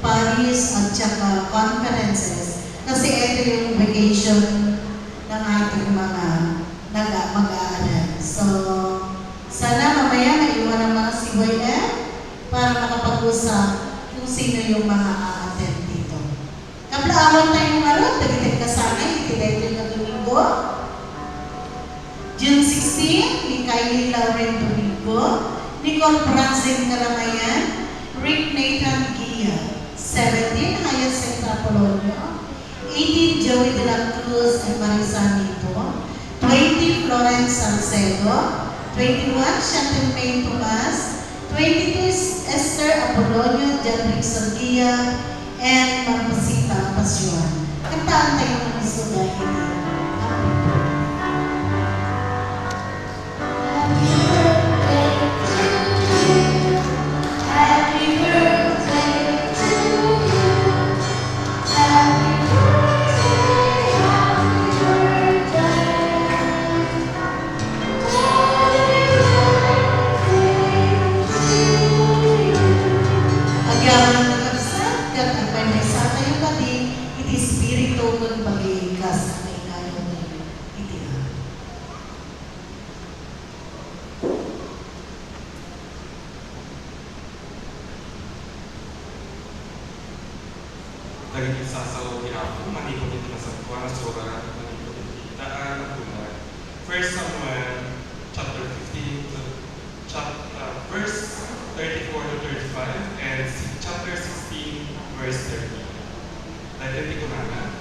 Paris at saka conferences kasi ito yung vacation ng ating mga mag-aaral. So, sana mamaya maiwan ang mga CYF para makapag-usap kung sino yung mga a-attend dito. Kaplaawan tayong dagitin kasanay, iti dito na Domingo. June 16, ni Kylie Lauren Domingo, Nicole Bransen Kalamayan, Rick Nathan Gia. 17, Hyacinth Apolonio. 18, Joey de la Cruz and Marisa Nito. 20, Florence Salcedo. 21, Chantel May Tomas. 22, Esther Apolonio, John Rickson Gia, and Marcosita Pasyon. Kantaan tayo ng isuga ini. Daging isasaw di ako, manikot ito na sa kuwa na sura, manikot ito itaan na bulan. 1 Samuel, chapter 15, verse 34 to 35, and chapter 16, verse 30. Dahil ko na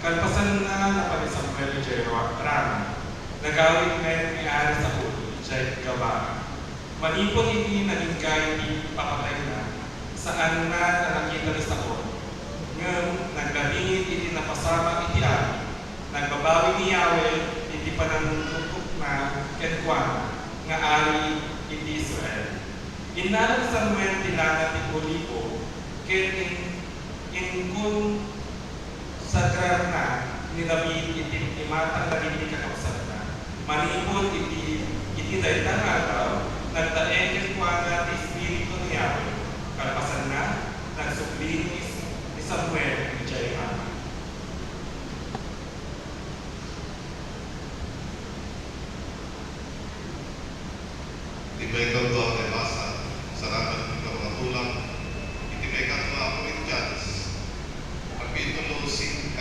kalpasan na napag Samuel ni Rama, nagawin ngayon ni Ari sa ulo, Jai Gabara. Manipon iti nalingkay iti papatay na, saan na nakita ni Saul. Ngem naglabingit iti napasama iti ari, nagbabawi ni Yahweh iti panangutok na kenkwan nga ari iti Israel. Inalang Samuel tinangat ti Olipo, ket in kun sagrar na nilabit iti imatang naging kakapsat na. Manipon iti daytang ataw, nagdaeng kenkwan ti Espiritu ni Yahweh. Kalpasan na, nagsukli ni Samuel ni Jairama. Itibay ka doon ay basa, sarapan ng kapatulang, itibay ka doon ako in Judges, Kapitulo 5,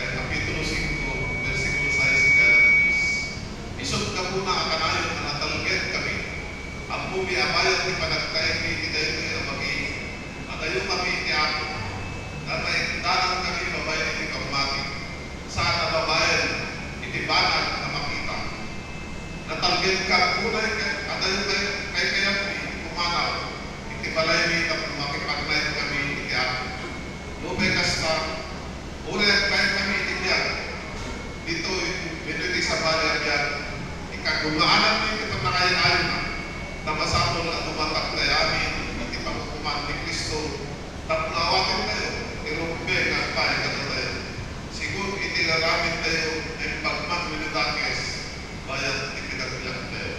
versikulo 6 hingga 10. Isod ka muna ang kanayon na natalugyan kami, ang bumi abayan ni panagtay ni itidayo ni abagi, matayo kami ni ako, damay dalang kami babayan ni kamati, saan na babayan, itibanag na makita. Natalugyan ka muna adayo kaya pumanaw, itibalay ni makipagnay kami iti ako. Lubay kasta, ulit kaya kami itibiyan. Dito, minuti sa bayan yan, ikagumaanan mo iti pagkakayain na, namasapol at tumatak na yamin, iti pagkukuman ni Kristo, tapnawatin tayo, irumbe nga tayo kada tayo. Siguro itilaramit tayo, ay pagman minutakes, bayan ipinagbilang tayo.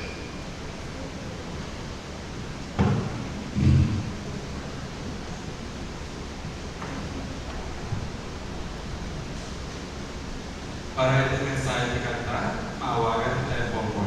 Para ito mensahe ni kanta, maawagan tayo po po.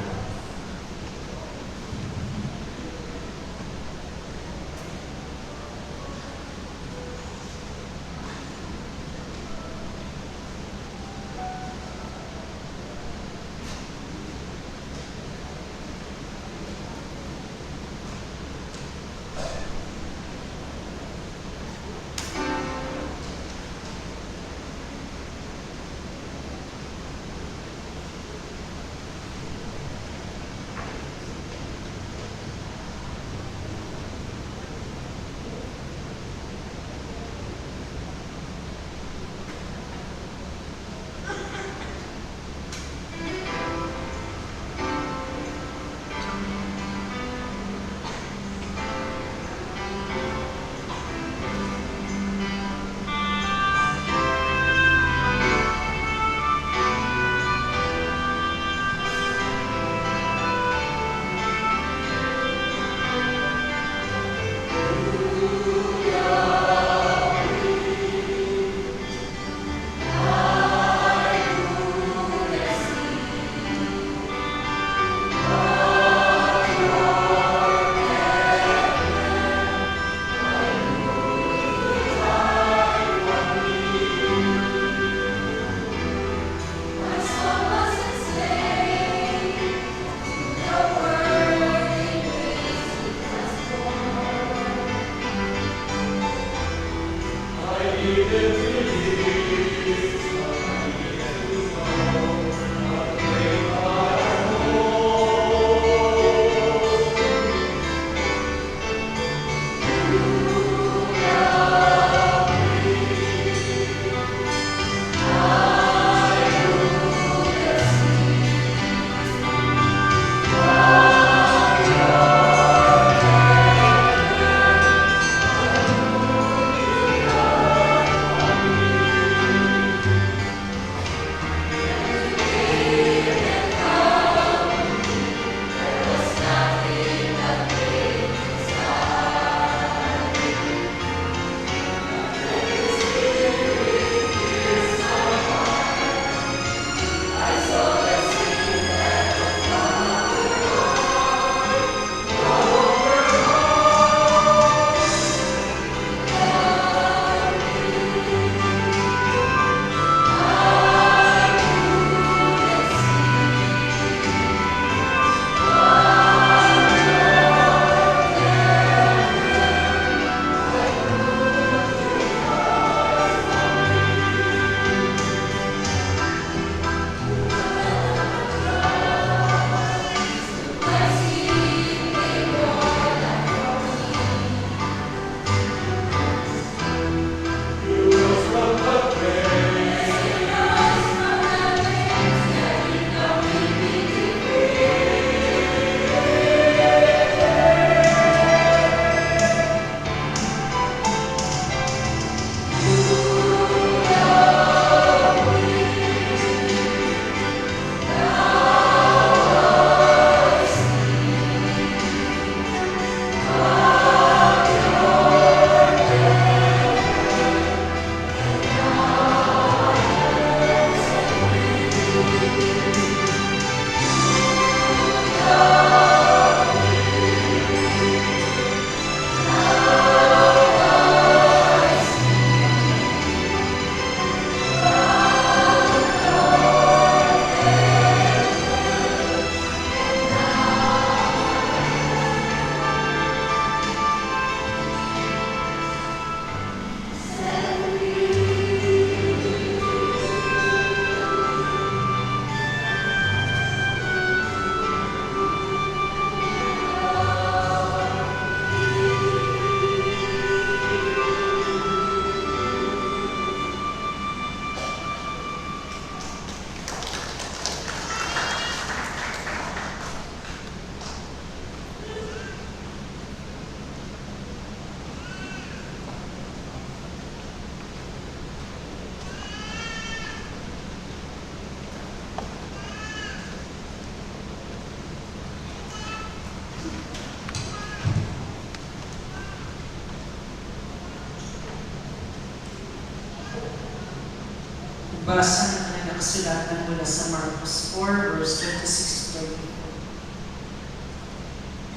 Magbasa ng kanilang kasulatan mula sa Marcos 4, verse 26 to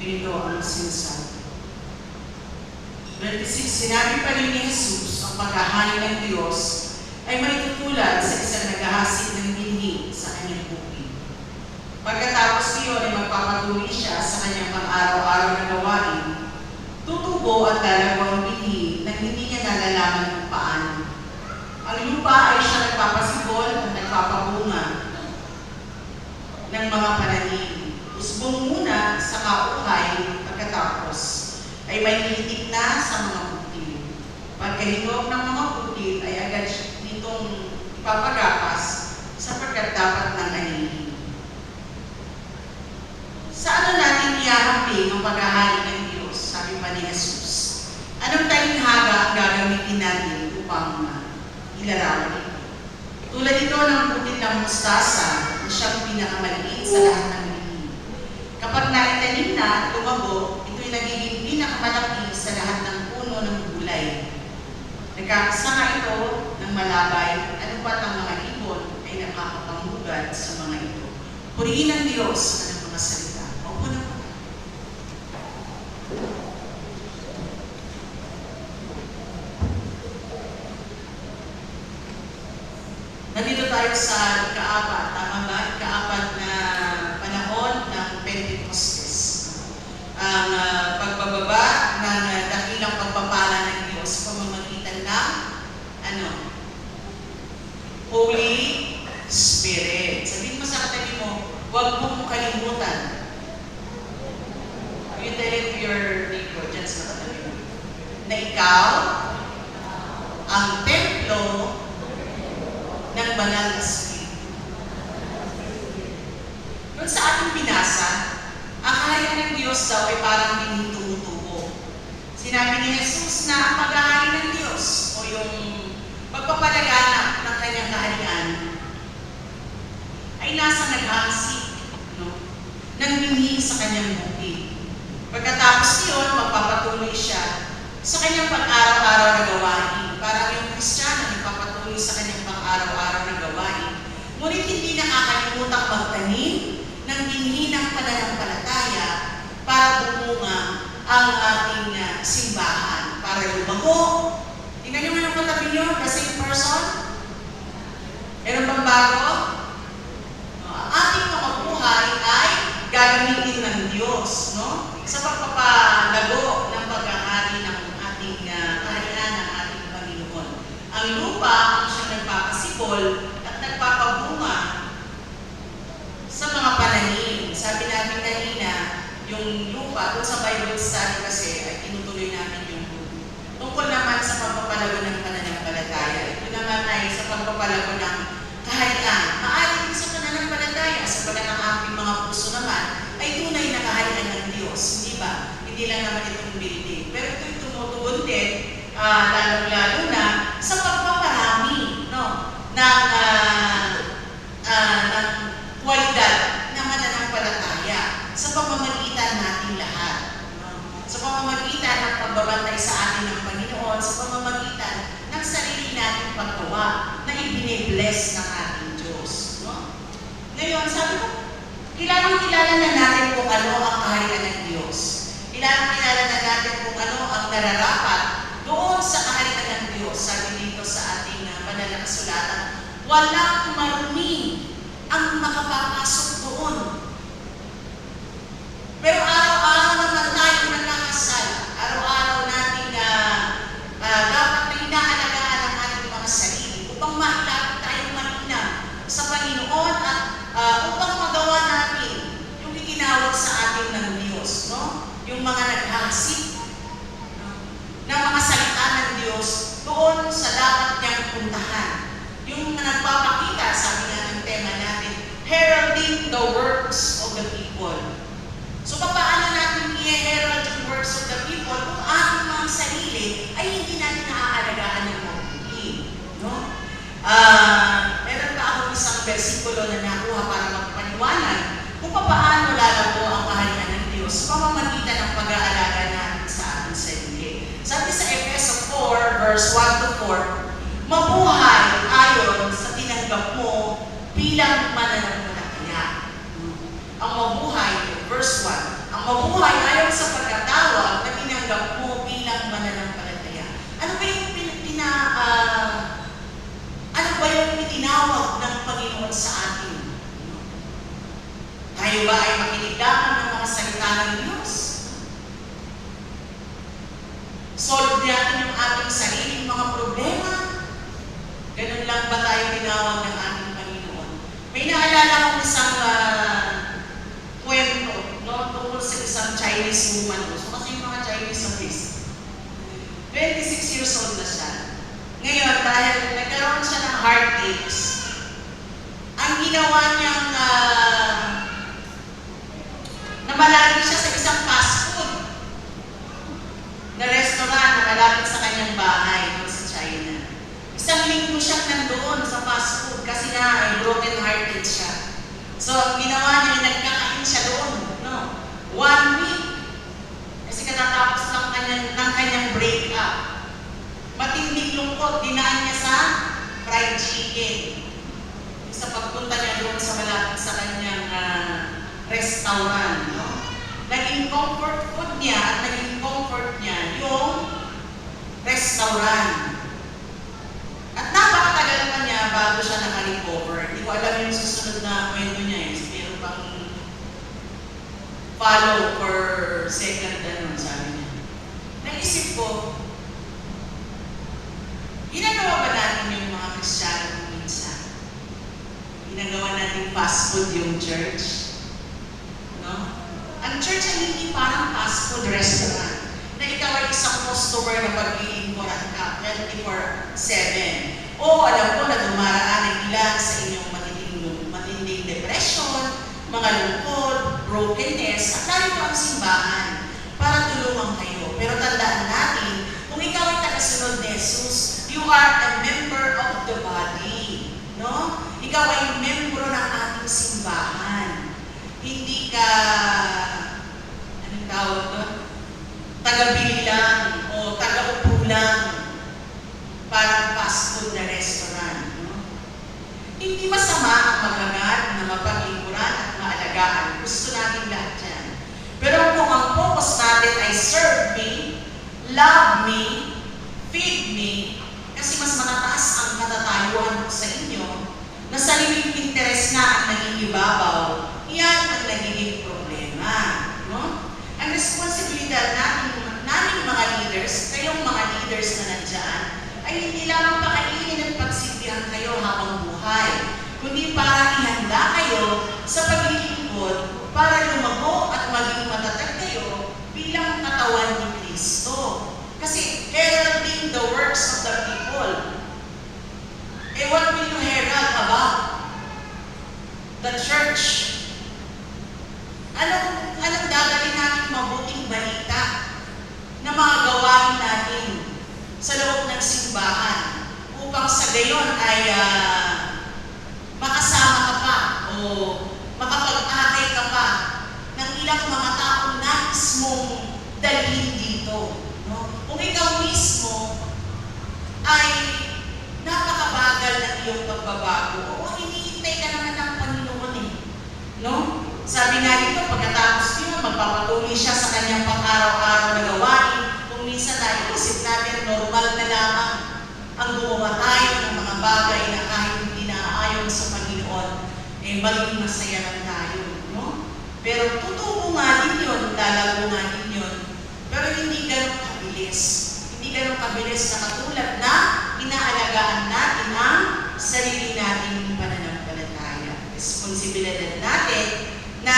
30. Ganito ang sinasabi. 26, sinabi pa rin ni Jesus, ang paghahari ng Diyos ay maitutulad sa isang naghahasid ng binhi sa kanyang bukid. Pagkatapos niyon ay magpapatuloy siya sa kanyang pang-araw-araw na gawain, tutubo at lalagaw ang binhi na hindi niya nalalaman kung paano. Ang lupa ay siya nagpapasibol at nagpapabunga ng mga pananim. Usbong muna sa kauhay, pagkatapos ay may hilitik na sa mga butil. Pagkahinog ng mga butil ay agad nitong ipapagapas sapagkat dapat ng anihin. Sa ano natin iahambing ang paghahari ng Diyos? Sabi pa ni Jesus. Anong talinghaga ang gagamitin natin upang ilarawan ito? Tulad ito ng butil ng mustasa na siyang pinakamaliit sa lahat ng binhi. Kapag naitanim na at lumago, ito'y nagiging pinakamalaki sa lahat ng puno ng gulay. Nagkakasama ito ng malabay, ano pat ang mga ibon ay nakakapanghugad sa mga ito. Purihin ng Diyos ang mga salita. Opo na po. Nandito tayo sa ikaapat, tama ba? Ikaapat na panahon ng Pentecostes. Ang pagbababa ng dakilang pagpapala ng Diyos sa pamamagitan ng Holy Spirit. Sabihin mo sa katabi mo, huwag mong kalimutan. You tell it to your neighbor, dyan sa katabi mo, na ikaw ang templo ng banal na Espiritu. Doon sa ating binasa, ang kaharian ng Diyos daw ay parang hindi tumutubo. Sinabi ni Jesus na ang paghahari ng Diyos o yung pagpapalaganap ng kanyang kaharian ay nasa naghahasik ng binhi sa kanyang bukid. Pagkatapos niyon, magpapatuloy siya sa kanyang pang-araw-araw na gawain. Parang yung Kristiyano nagpapatuloy sa kanyang pang-araw-araw na gawain. Ngunit hindi nakakalimutan magtanim ng binhi ng pananampalataya para bumunga ang ating simbahan. Para lumago. Tingnan niyo yung katabi niyo, the same person. Meron bang bago? Ang ating mga buhay ay gagamitin ng Diyos, no? Sa pagpapalago ng paghahari ng ating kaharian ng ating Panginoon. Ang lupa ang siyang nagpapasipol at nagpapabunga sa mga pananim. Sabi natin kanina, yung lupa, doon sa Bible study kasi ay tinutuloy natin yung tungkol naman sa pagpapalago ng pananampalataya. Ito naman ay sa pagpapalago ng kaharian. Maaari sa pananampalataya, sa ng ating mga puso naman, ay tunay na kaharian ng Diyos. Hindi ba? Hindi lang naman itong building. Pero ito'y tumutugon din, lalo na sa pagpaparami ng kwalidad ng mananampalataya sa pamamagitan natin lahat. Sa pamamagitan ng pagbabantay sa atin ng Panginoon, sa pamamagitan ng sarili nating paggawa na ibine-bless ng ating Diyos. Ngayon, sabi ko, kilala na natin kung ano ang kaharian ng Diyos. Kilala na natin kung ano ang nararapat doon sa kaharian ng Diyos. Sabi dito sa ating banal na kasulatan, walang marumi ang makapapasok doon. Pero araw-araw naman tayo nakakasal. Araw-araw natin dapat na inaalagaan ang ating mga sarili upang mailapit tayong malinam sa Panginoon at upang magawa natin yung itinawag sa atin ng Diyos, no? Yung mga naghahasik ng mga salita ng Diyos doon sa dapat niyang puntahan. Yung nagpapakita, sabi nga ng tema natin, heralding the works of the people. So paano natin i-herald yung works of the people kung ating mga sarili ay hindi natin naaalagaan ng mabuti, no? Meron pa ako isang versikulo na nakuha para magpaniwanag kung paano lalago ang kaharian ng Diyos sa pamamagitan ng pag-aalaga natin sa ating sarili. Sabi sa Efeso 4, verse 1 to 4, mabuhay ayon sa tinanggap tinanggap mo bilang mananampalataya. Ang mabuhay, verse 1, ang mabuhay ayon sa pagkatawag na tinanggap mo bilang mananampalataya. Ano ba yung itinawag ng Panginoon sa atin? Tayo ba ay makinig lamang ng mga salita ng Diyos? Solve natin yung ating sariling mga problema? Ganun lang ba tayo tinawag ng ating Panginoon? May naalala kong isang kwento, no? Tungkol sa isang Chinese woman. So kasi yung mga Chinese sa 26 years old na siya. Ngayon, dahil nagkaroon siya ng heartaches, ang ginawa niyang namalagi siya sa isang fast food na restaurant na malapit sa kanyang bahay doon sa China. Isang linggo siyang nandoon sa fast food kasi nga ay broken hearted siya. So, ang ginawa niya, nagkakain siya doon. No? 1 week. Kasi katatapos ng kanyang break-up. Matinding lungkot, dinaan niya sa fried chicken. Sa pagpunta niya doon sa malapit sa kanyang restaurant. No? Naging comfort food niya at naging comfort niya yung restaurant. At napakatagal pa niya bago siya naka-recover. Hindi ko alam yung susunod na kwento niya. Pero pang follow for second sabi niya. Naisip ko, ginagawa ba natin yung mga Kristiyano minsan? Ginagawa natin fast food yung church? No? Ang church ay hindi parang fast food restaurant na ikaw ay isang customer na paglilingkuran ka 24/7. O alam ko na dumaraan ang ilan sa inyong matinding depression, mga lungkot, brokenness, at narito ang simbahan para tulungan kayo. Pero tandaan natin, kung ikaw ay tagasunod ni Jesus, you are a member of the body. No? Ikaw ay membro ng ating simbahan. Hindi ka, anong tawag doon? Taga-bili lang o taga-upo lang. Parang fast food na restaurant. No? Hindi masama ang maghangad na mapaglingkuran at maalagaan. Gusto natin lahat yan. Pero kung ang focus natin ay serve me, love me, feed me, kasi mas matataas ang katatayuan ko sa inyo, na sariling interes na ang naging ibabaw, yan ang nagiging problema. No? Ang responsibilidad natin mga leaders, kayong mga leaders na nandyan, ay hindi lamang pakainin at pagsilbihan kayo habang buhay, kundi para ihanda kayo sa paglilingkod para lumago at maging matatag kayo bilang katawan ni Kristo. Kasi heralding the works of the people. Eh, what will you herald about? The church. Anong dadalhin natin mabuting balita na mga gawain natin sa loob ng simbahan upang sa gayon ay makasama ka pa o makapag-akay ka pa ng ilang mga taong nais mong dalhin dito. No? Kung ikaw mismo ay napakabagal ng iyong pagbabago, o hinihintay ka naman ng Panginoon eh. No? Sabi nga dito, pagkatapos nyo, magpapatuloy siya sa kanyang pang-araw-araw na gawain. Kung minsan naisip natin, normal na lamang ang gumawa tayo ng mga bagay na kahit hindi naaayon sa Panginoon, eh maging masaya lang tayo. No? Pero totoo nga din yun, lalago nga din yun, pero hindi ganun kabilis. Hindi ganun kabilis na katulad na inaalagaan natin ang sarili nating pananampalataya. Responsibilidad natin na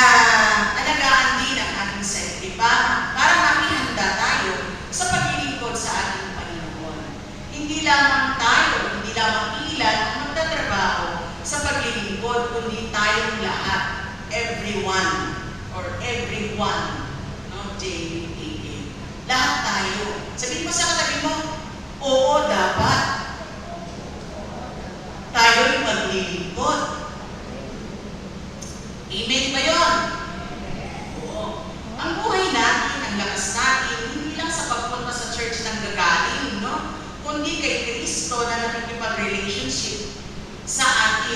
alagaan din ang ating sarili para makihanda tayo sa paglilingkod sa ating Panginoon. Hindi lamang tayo, hindi lamang ilan ang magtatrabaho sa paglilingkod, kundi tayong lahat, everyone, or everyone, no? J-A-A. Lahat tayo. Sabihin mo sa katabi mo, oo, dapat. Tayo'y maglilingkod. Amen ba yun? Oo. Ang buhay natin, ang lakas natin, hindi lang sa pagpunta sa church ng gagaling, no? Kundi kay Kristo na nakikipag-relationship sa atin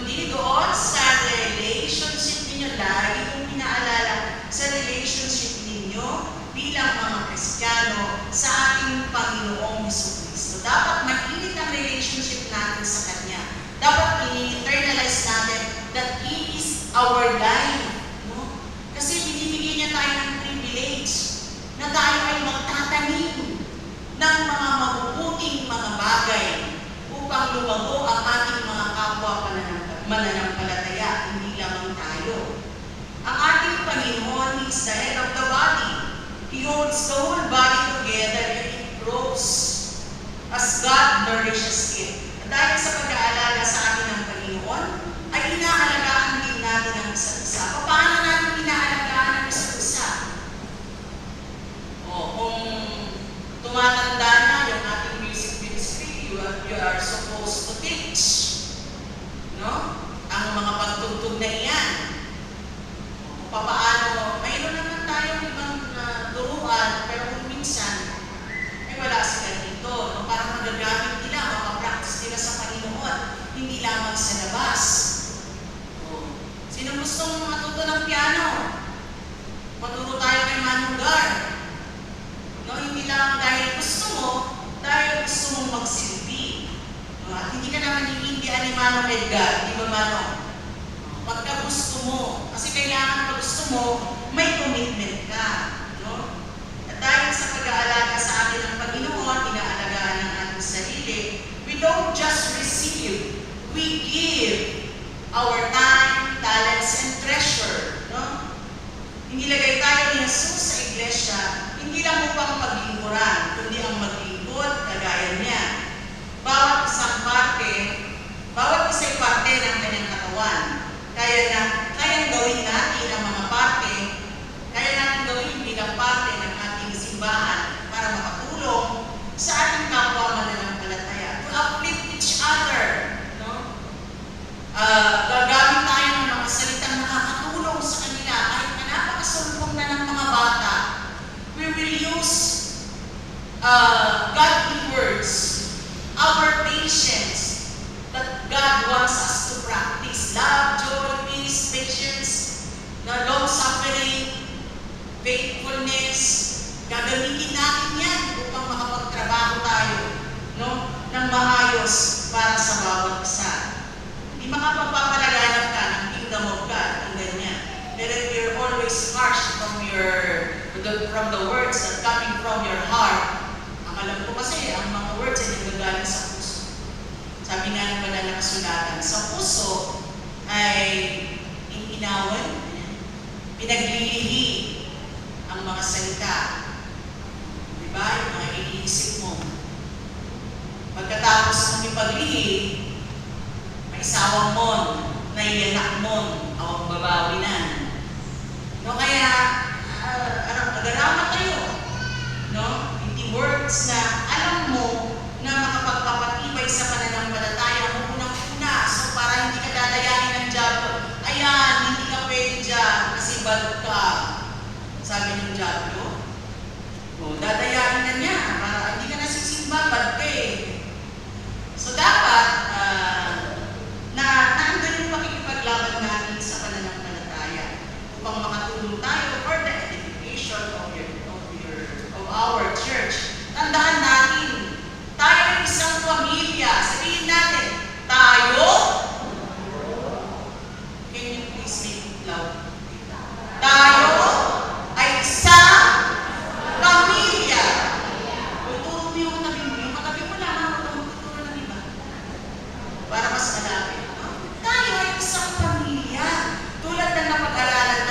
kundi doon sa relationship ninyo. Lagi kong pinaalala sa relationship ninyo bilang mga Kristiyano sa ating Panginoong Jesucristo. Dapat mainit ang relationship natin sa Kanya. Dapat i-internalize natin that He is our life. No? Kasi binibigyan niya tayo ng privilege na tayo ay magtatanim ng mga mabubuting mga bagay upang lumago ang ating mga kapwa mananampalataya, hindi lamang tayo. Ang ating Panginoon is the head of the body. He holds the whole body together and it grows as God nourishes it. At dahil sa pag-aalaga sa atin ng Panginoon, ay inaalagaan din natin ang isa't isa. Paano natin inaalagaan ang isa't isa? Kung tumatanda na yung ating music ministry, you are supposed to teach. No? Ang mga pagtugtog na iyan. Paano, mayroon naman tayong ibang turuan, pero kung minsan, ay wala sila dito. No? Parang magagamit nila, makapractice nila sa Panginoon, hindi lamang sa labas. Sino gustong matuto ng piano? Maturo tayo kay Manunggar. No, hindi lang dahil gusto mo, dahil gusto mong magsilbi. No, at hindi ka naman hihindihan ni Manong Edgar, di ba Manong? Pagka gusto mo, kasi kailangan pag gusto mo, may commitment ka. No? At dahil sa pag-aalaga sa atin ng Panginoon, inaalagaan ng ating sarili, we don't just receive, we give our time, talents, and treasure. No? Inilagay tayo ni Jesus sa iglesia, hindi lang upang paglingkuran, kundi ang maglingkod, kagaya niya. Bawat isang parte, bawat isang parte ng kanyang katawan, kayang gawin natin ang mga parte, kaya natin gawin bilang parte ng ating simbahan para makatulong sa ating kapwa mananampalataya. To uplift each other. No? Gagamit tayo ng mga salitang nakakatulong sa kanila kahit na napakasulpong na ng mga bata. We will use godly words, our patience that God wants us to practice. Love, joy, peace, patience, long-suffering, faithfulness. Gagamitin natin yan upang makapagtrabaho tayo, no, ng maayos para sa bawat isa. Hindi makapagpapalaganap ka ng kingdom of God kung ganyan. But if you're always harsh from the words that coming from your heart, ang alam ko kasi, ang mga words ay nagagaling sa puso. Sabi nga ng banal na kasulatan, sa puso ay ininawan, pinaglilihi ang mga salita. Diba? Yung mga iniisip mo. Pagkatapos ng ipaglihi, may isawang mon, naiyanak mon, awang babawinan. No, kaya, nagaraman kayo. No? Hindi words na alam mo na makapagpapatibay sa pananampalataya mo unang-una. So, para hindi ka dadayain ng diablo. Ayan, hindi ka pwede dyan kasi bad ka. Sabi ng diablo. Dadayain na niya para hindi ka nasisimba, bad ka eh. So, dapat, naandun yung pakikipaglaban natin sa pananampalataya upang makatulong tayo for the edification of our church. Tandaan natin, tayo ay isang pamilya. Sabihin natin, tayo, can you please make it loud? Tayo ay isang pamilya. Tuturo mo yung katabi mo. Yung katabi mo lang, tuturo ng iba. Para mas malapit. No? Tayo ay isang pamilya. Tulad ng napag-aralan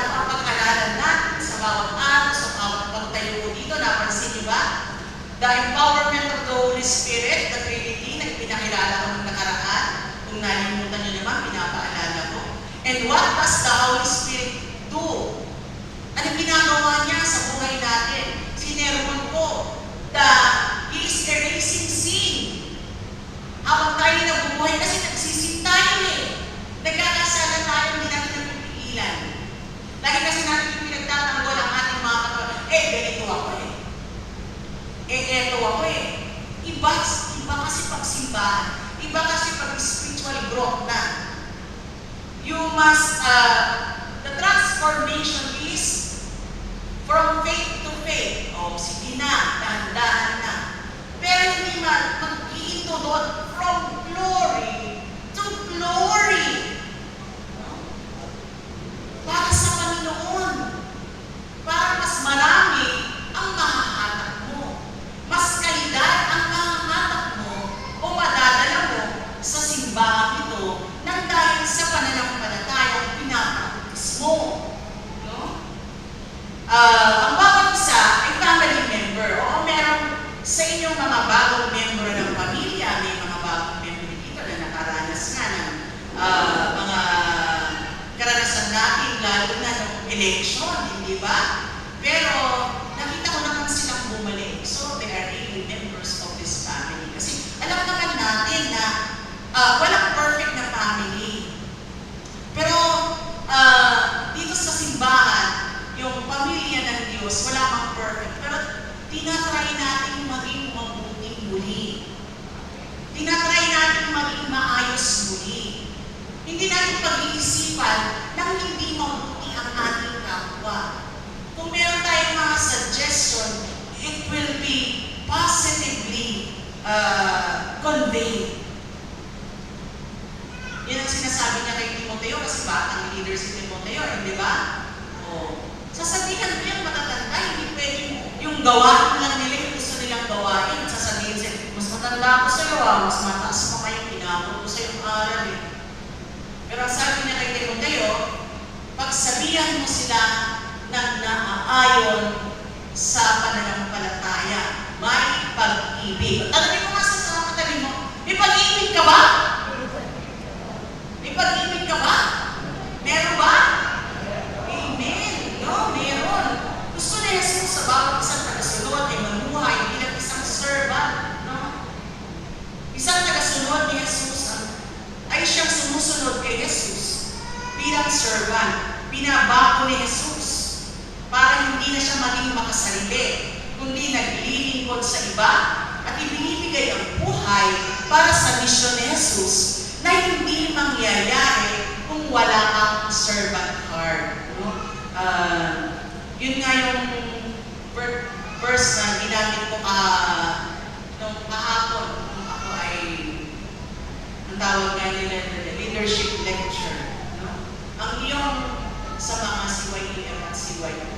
natin sa bawat araw, sa bawat pagtayo ko dito, napansin niyo ba? The empowerment of the Holy Spirit, the Trinity, na ipinakilala ko ng nakaraan. Kung nalimutan niyo naman, pinapaalala ko. And what does the Holy Spirit do? Ano ginagawa niya sa buhay natin? Sinermon ko, He is erasing sin. Habang tayo nabubuhay, kasi nagsisin tayo eh. Nagkakasala tayo, hindi natin napipigilan. Lagi kasi natin yung pinagtatanggol ang ating mga katawan. Ganito ako eh. Eto ako eh. Iba kasi pagsimbahan. Iba kasi pag spiritual growth na. the transformation is from faith to faith. O, sige na, dahan-dahan na. Pero hindi mag-iito doon from glory to glory. Para sa Panginoon. Para mas marami ang mahahatak mo. Mas kalidad ang mahahatak mo o madadala mo sa simbahan ito nang dahil sa pananampalataya pinapaktis mo. No? Ang bawat isa ay family member. O meron sa inyong mga bagong member ng pamilya, may mga bagong member dito na nakaranas nga ng mga karanasan natin, lalo na ng election, hindi ba? Pero nakita ko naman silang bumalik. So they are really members of this family. Kasi alam naman natin na walang perfect na family. Pero dito sa simbahan, yung pamilya ng Diyos, wala kang perfect. Pero tinatry natin maging mabuting muli. Tinatry natin maging maayos muli. Hindi natin pag-iisipan nang hindi mabuti ang ating kapwa. Kung meron tayong mga suggestion, it will be positively conveyed. Yan ang sinasabi niya kay Timoteo kasi batang leader si Timoteo, hindi ba? O, sasabihan mo yan matatanda, hindi pwede yung gawain lang nila, yung gusto nilang gawain, sasabihin sila, mas matanda ako sa'yo mas mataas pa kayo, pinabot ko sa'yo ang aral eh. Pero ang sabi niya kay Timoteo, pagsabihan mo sila ng naaayon sa pananampalataya, may pag-ibig. Alamin mo nga sa katabi mo, may pag-ibig ka ba? May pag-ibig ka ba? Meron ba? Amen. No, meron. Gusto na Jesus sa bawat isang tagasunod ay mamuhay bilang isang servant. No? Isang tagasunod ni Jesus ay siyang sumusunod kay Jesus bilang servant. Binabago ni Jesus para hindi na siya maging makasarili, kundi naglilingkod sa iba at ibinibigay ang buhay para sa misyon ni Jesus na hindi mangyayari kung wala kang servant heart. No? Yun nga yung verse na ginamit ko nung kahapon, nung ako ay ang tawag nga nila leadership lecture. No? Ang iyong sa mga CYEM at CYO.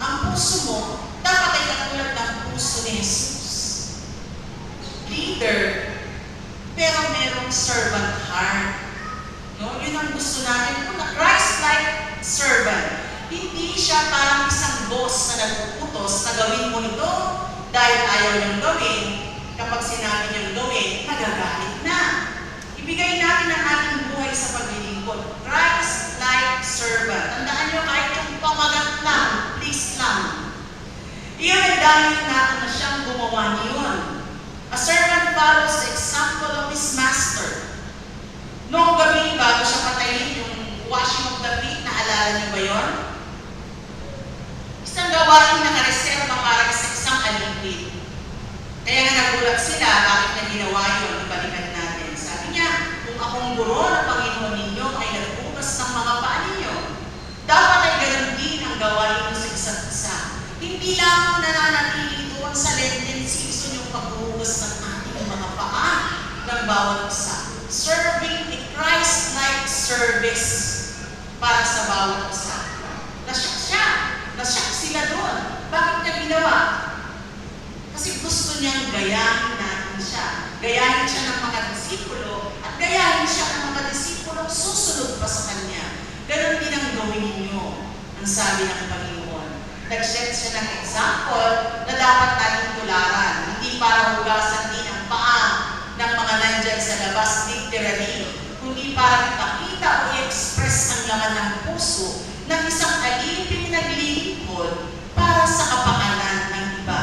Ang puso mo, dapat ay katulad ng puso ni Jesus. Leader, pero merong servant heart. No? Yun ang gusto natin. Kung na Christ-like servant, hindi siya parang isang boss na nag-utos na gawin mo ito dahil ayaw niyang gawin. Kapag sinabi niyang gawin, nagagalit na. Ibigay natin ang ating buhay sa paglilingkod. Christ-like servant. Tandaan niyo kahit yung pamagat lang, please lang. Iyon ay dahil na siyang gumawa niyon. A servant follows the example of his master. Noong gabi, bago siya patayin yung washing of the feet, naalala niyo ba yun? Isang gawain na nakareserva para sa isang alipid. Kaya nga nagulat sila, bakit na ginawa yun? Ibalikan natin. Sabi niya, kung akong guro na Panginoon ninyo ay nagbukas ng mga paa ninyo, dapat ay ganun din ang gawain nyo sa isa't isa. Hindi lang nananatili doon sa Lenten season yung pagbukas ng ating mga paa ng bawat isa. Serving a Christ-like service para sa bawat isa. Nasyak siya. Nasyak sila doon. Bakit niya ginawa? Kasi gusto niyang gayahin natin siya. Gayahin siya ng mga disipulo at gayahin siya ng mga disipulo susunod pa sa kanya. Ganon din ang gawin ninyo, ang sabi ng Panginoon. Nag-set siya ng example na dapat natin tularan. Hindi para hugasan din ang paa ng mga nandyan sa labas, literally, kundi para ipakita o i-express ang laman ng puso ng isang aliping naglilingkod para sa kapakanan ng iba.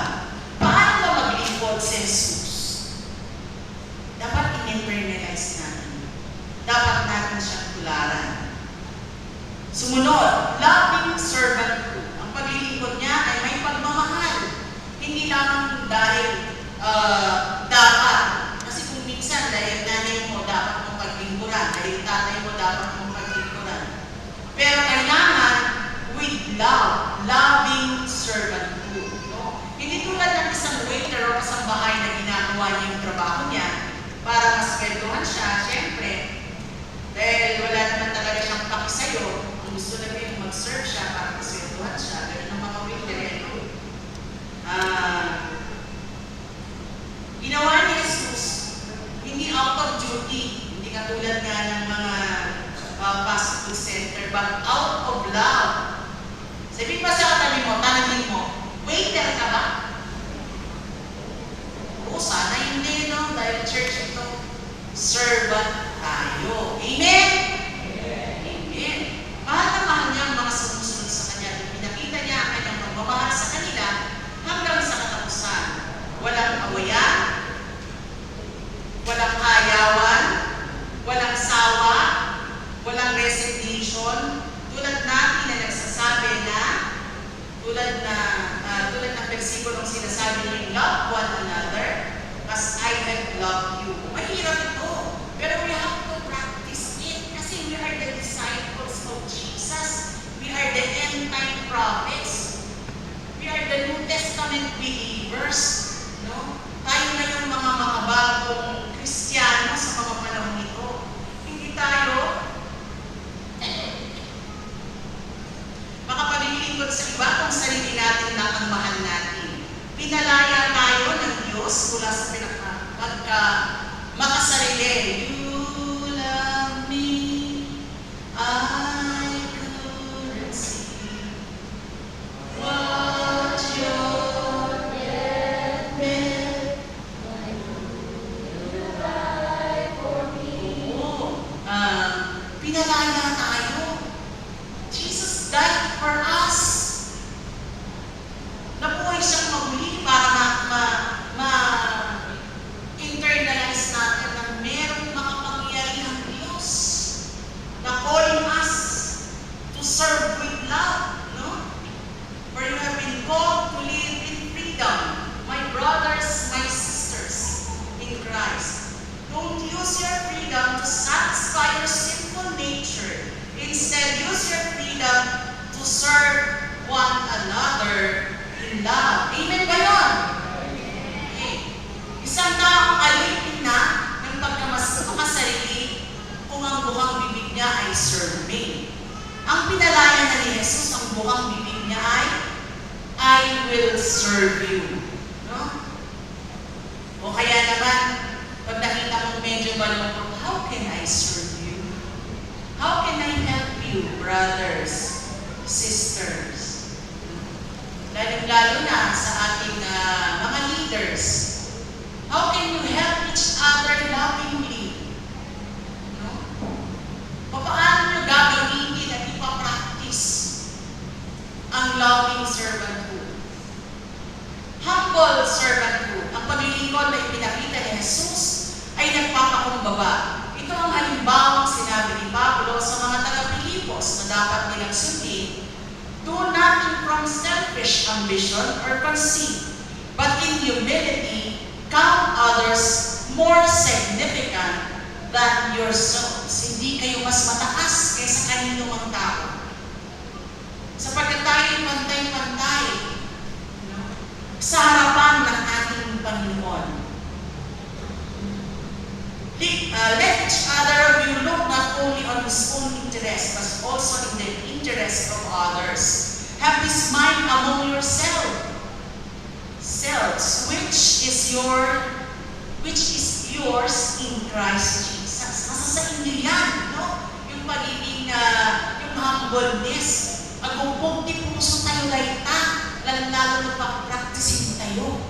Paano ba maglingkod si Jesus? Dapat in-internalize natin. Dapat natin siyang tularan. Sumunod, loving servant. Ang paglilingkod niya ay may pagmamahal. Hindi lamang dahil dapat. Kasi kung minsan, dahil nanay mo dapat mong paglingkuran, dahil tatay mo dapat mong paglingkuran. dalawa kasambahay na ginagawa niya yung trabaho niya para masweldohan siya, syempre, dahil wala naman talaga siyang paki sa'yo, ang gusto na yung mag-serve siya para masweldohan siya, ganun ang mga waiter, ginawa ni Jesus, hindi out of duty, hindi katulad nga ng mga fast food center, but out of love. Sabi pa sa katabi mo, tanongin mo, waiter ka ba? Oo, sana hindi, no? Dahil church ito, servant tayo. Amen? Amen. Mahal na mahal niya ang mga sumusunod sa kanya. Pinakita niya ang kanyang pagmamahal sa kanila hanggang sa katapusan. Walang awayan, walang ayawan, walang sawa, walang resignation, tulad natin na nagsasabi na, tulad ng versikulong sinasabi niya, love one another as I have loved you. Mahirap ito, pero we have to practice it kasi we are the disciples of Jesus. We are the end-time prophets. We are the New Testament believers. No? Tayo na yung mga makabagong Kristiyano sa mga panahon ito. Hindi tayo makapaglilingkod sa iba kung sarili natin na ang mahal natin. Pinalaya tayo ng Diyos mula sa makasarili. You love me, I couldn't see what your death meant. Pinalaya tayo. Jesus died for us. Nabuhay siyang maguli para ma-internalize natin na merong makapangyarihang Diyos na calling us to serve with love, no? For you have been called to live in freedom, my brothers, my sisters in Christ. Don't use your freedom to satisfy your sinful nature. Instead, use your freedom to serve one another in love. Amen ba yun? Okay. Isang taong alipin na ng pagkamasarili kung ang buhang bibig niya ay serve me. Ang pinalaya na ni Jesus, ang buhang bibig niya ay I will serve you. No? O kaya naman, pag nakita mong medyo malungkot, how can I serve you? How can I help you, brothers, sisters? Lalo na sa ating mga leaders. How can you help each other lovingly? No? Paano nyo gagamitin at ipapractice ang loving servanthood? Humble servanthood. Ang paglilingkod na ipinakita ni Jesus ay nagpapakumbaba. Ito ang halimbawang sinabi ni Pablo sa mga taga-Pilipos na dapat nilang sundin. Do nothing from selfish ambition or conceit, but in humility, count others more significant than yourselves. Hindi kayo mas mataas kaysa kanino mang tao. Sapagkat tayo pantay-pantay, no? Sa harapan ng ating Panginoon. Let each other of you look not only on his own interest, but also in the interest of others. Have this mind among yourselves, which is yours in Christ Jesus. Nasa sa inyo yan, no? Yung pagiging, yung humbleness, pag-umpog di puso tayo layta, lalo na pag-practicein tayo.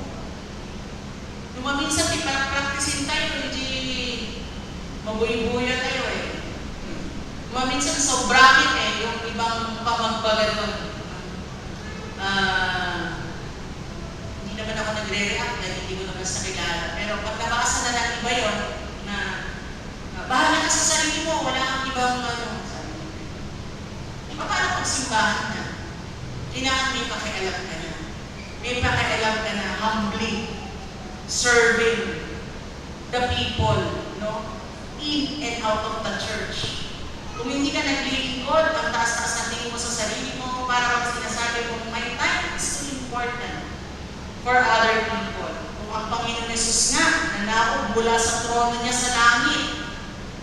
Yung maminsan di pag-practicein tayo, hindi mabuhay-buhay tayo eh. Maminsan sobrangin eh, yung ibang pamagbagan nun. Hindi naman ako nagre-react dahil hindi ko naman sa kilala. Pero pag nabasa na ng iba yun, na bahala ka sa sarili mo, wala kang ibang paano pag simbahan na? Kailangan may pakialam ka na. May pakialam ka na humbly serving the people, no? In and out of the church. Kung hindi ka naglilingkod, ang taas-taas na tingin mo sa sarili mo, para kang sinasabi mo, my time is too important for other people. Kung ang Panginoon Jesus nga, nanakot mula sa trono niya sa langit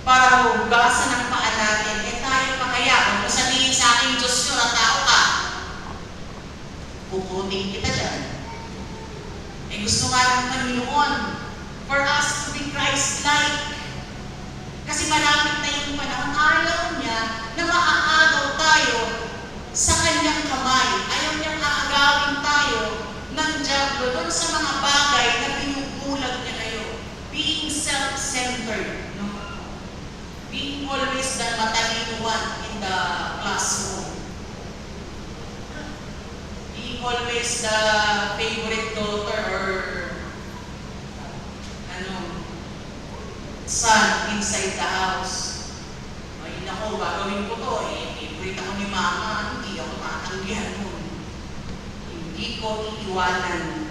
para hugasan ang paa natin. Tayo pa kaya, kung mo sabihin sa akin, Diyos yun, at tao ka, puputing kita dyan. Gusto nga ng Panginoon for us to be Christ-like. Kasi malapit na yung panahon, ayaw niya na maaagaw tayo sa kanyang kamay. Ayaw niyang aagawin tayo ng diablo doon sa mga bagay na pinubulag niya kayo. Being self-centered. No? Being always the matalino one in the classroom. Being always the favorite daughter or son inside the house. Ay, nako, gagawin ko to. Favorite ako ni mama. Hindi ako matanggihan mo. Hindi ko iiwanan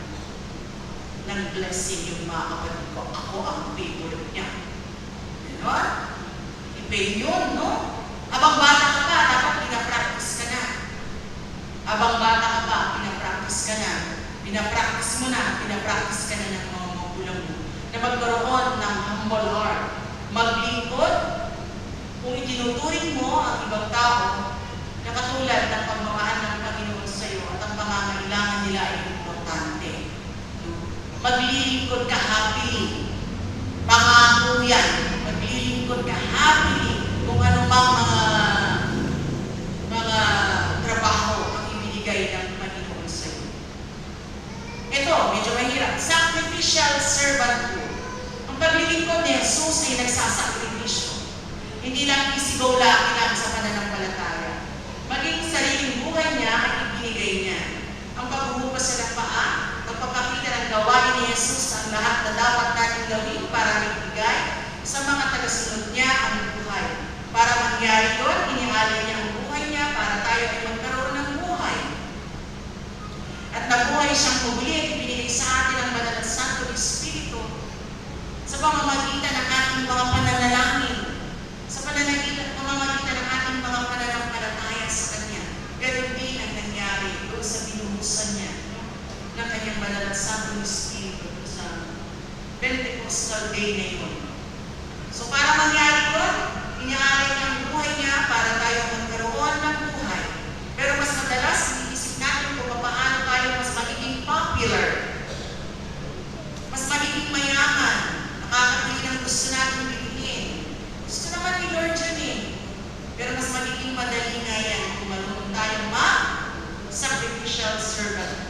ng blessing yung mga kapatid ko. Ako ang favorite niya. Ganon? Iba yun, no? Abang bata ka pa, dapat pinapractice ka na. Abang bata ka pa, pinapractice ka na. Pinapractice mo na, pinapractice ka na ng mga magulang mo. Na magkaroon ng humble heart. Maglingkod, kung itinuturing mo ang ibang tao na katulad ng pagmamahal ng Panginoon sa iyo at ang pangangailangan nila ay importante. Maglilingkod ka happily. Pangako yan. Maglilingkod ka happily kung anumang mga trabaho ang ibinigay ng Panginoon sa iyo. Ito, medyo mahirap. Sacrificial servanthood. Ang paglilingkod ni Jesus ay nagsasakripisyo. Hindi lang isigaw lang sa pananampalataya. Maging sariling buhay niya ay ibinigay niya. Ang paghuhupas sa ng paa, pagpapakita ng gawain ni Jesus ang lahat na dapat natin gawin para magbigay sa mga tagasunod niya ang buhay. Para mangyari doon, inialay niya ang buhay niya para tayo ay magkaroon ng buhay. At nabuhay siyang muli at ibinigay sa atin ang Banal at Santo Espiritu sa pamamagitan ng ating mga pananalangin, sa pamamagitan ng ating mga pananampalataya sa Kanya. Ganun din ang nangyari doon sa binuhusan niya ng Kanyang Banal at Santo Espiritu sa Pentecostal Day na yun. So para mangyari doon, inialay niya ang buhay niya para tayo magkaroon ng buhay. Pero mas madalas, iniisip natin kung paano tayo mas magiging popular, mas magiging mayaman, nakakabili ng gusto natin bilhin. Gusto naman ni Lord yun eh. Pero mas magiging madali nga yan kung marunong tayong sacrificial servant.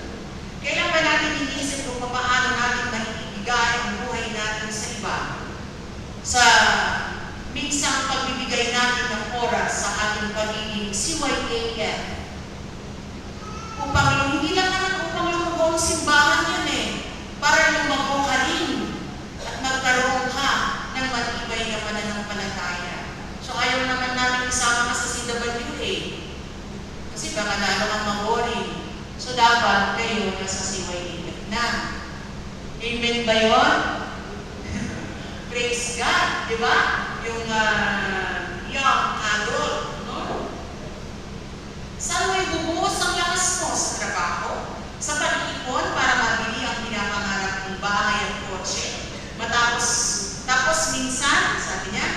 Kailan ba natin iniisip kung paano natin maibigay ang buhay natin sa iba? Sa minsang pagbibigay natin ng oras sa ating pagiging CYAF. Hindi lang naman upang lumago ang simbahan yan eh. Para lumago ka rin at magkaroon ka ng matibay na pananampalataya. So ayaw naman namin isama ka sa CWA. Kasi baka lalo kang mag-boring. So dapat kayo nasa CYAF na. Amen ba yun? Praise God, di ba? Yung young adult, no? Saan mo ibubuhos ang lakas mo? Sa trabaho? Sa pag-iipon para mabili ang pinapangarap ng bahay at kotse? Tapos minsan, sabi niya,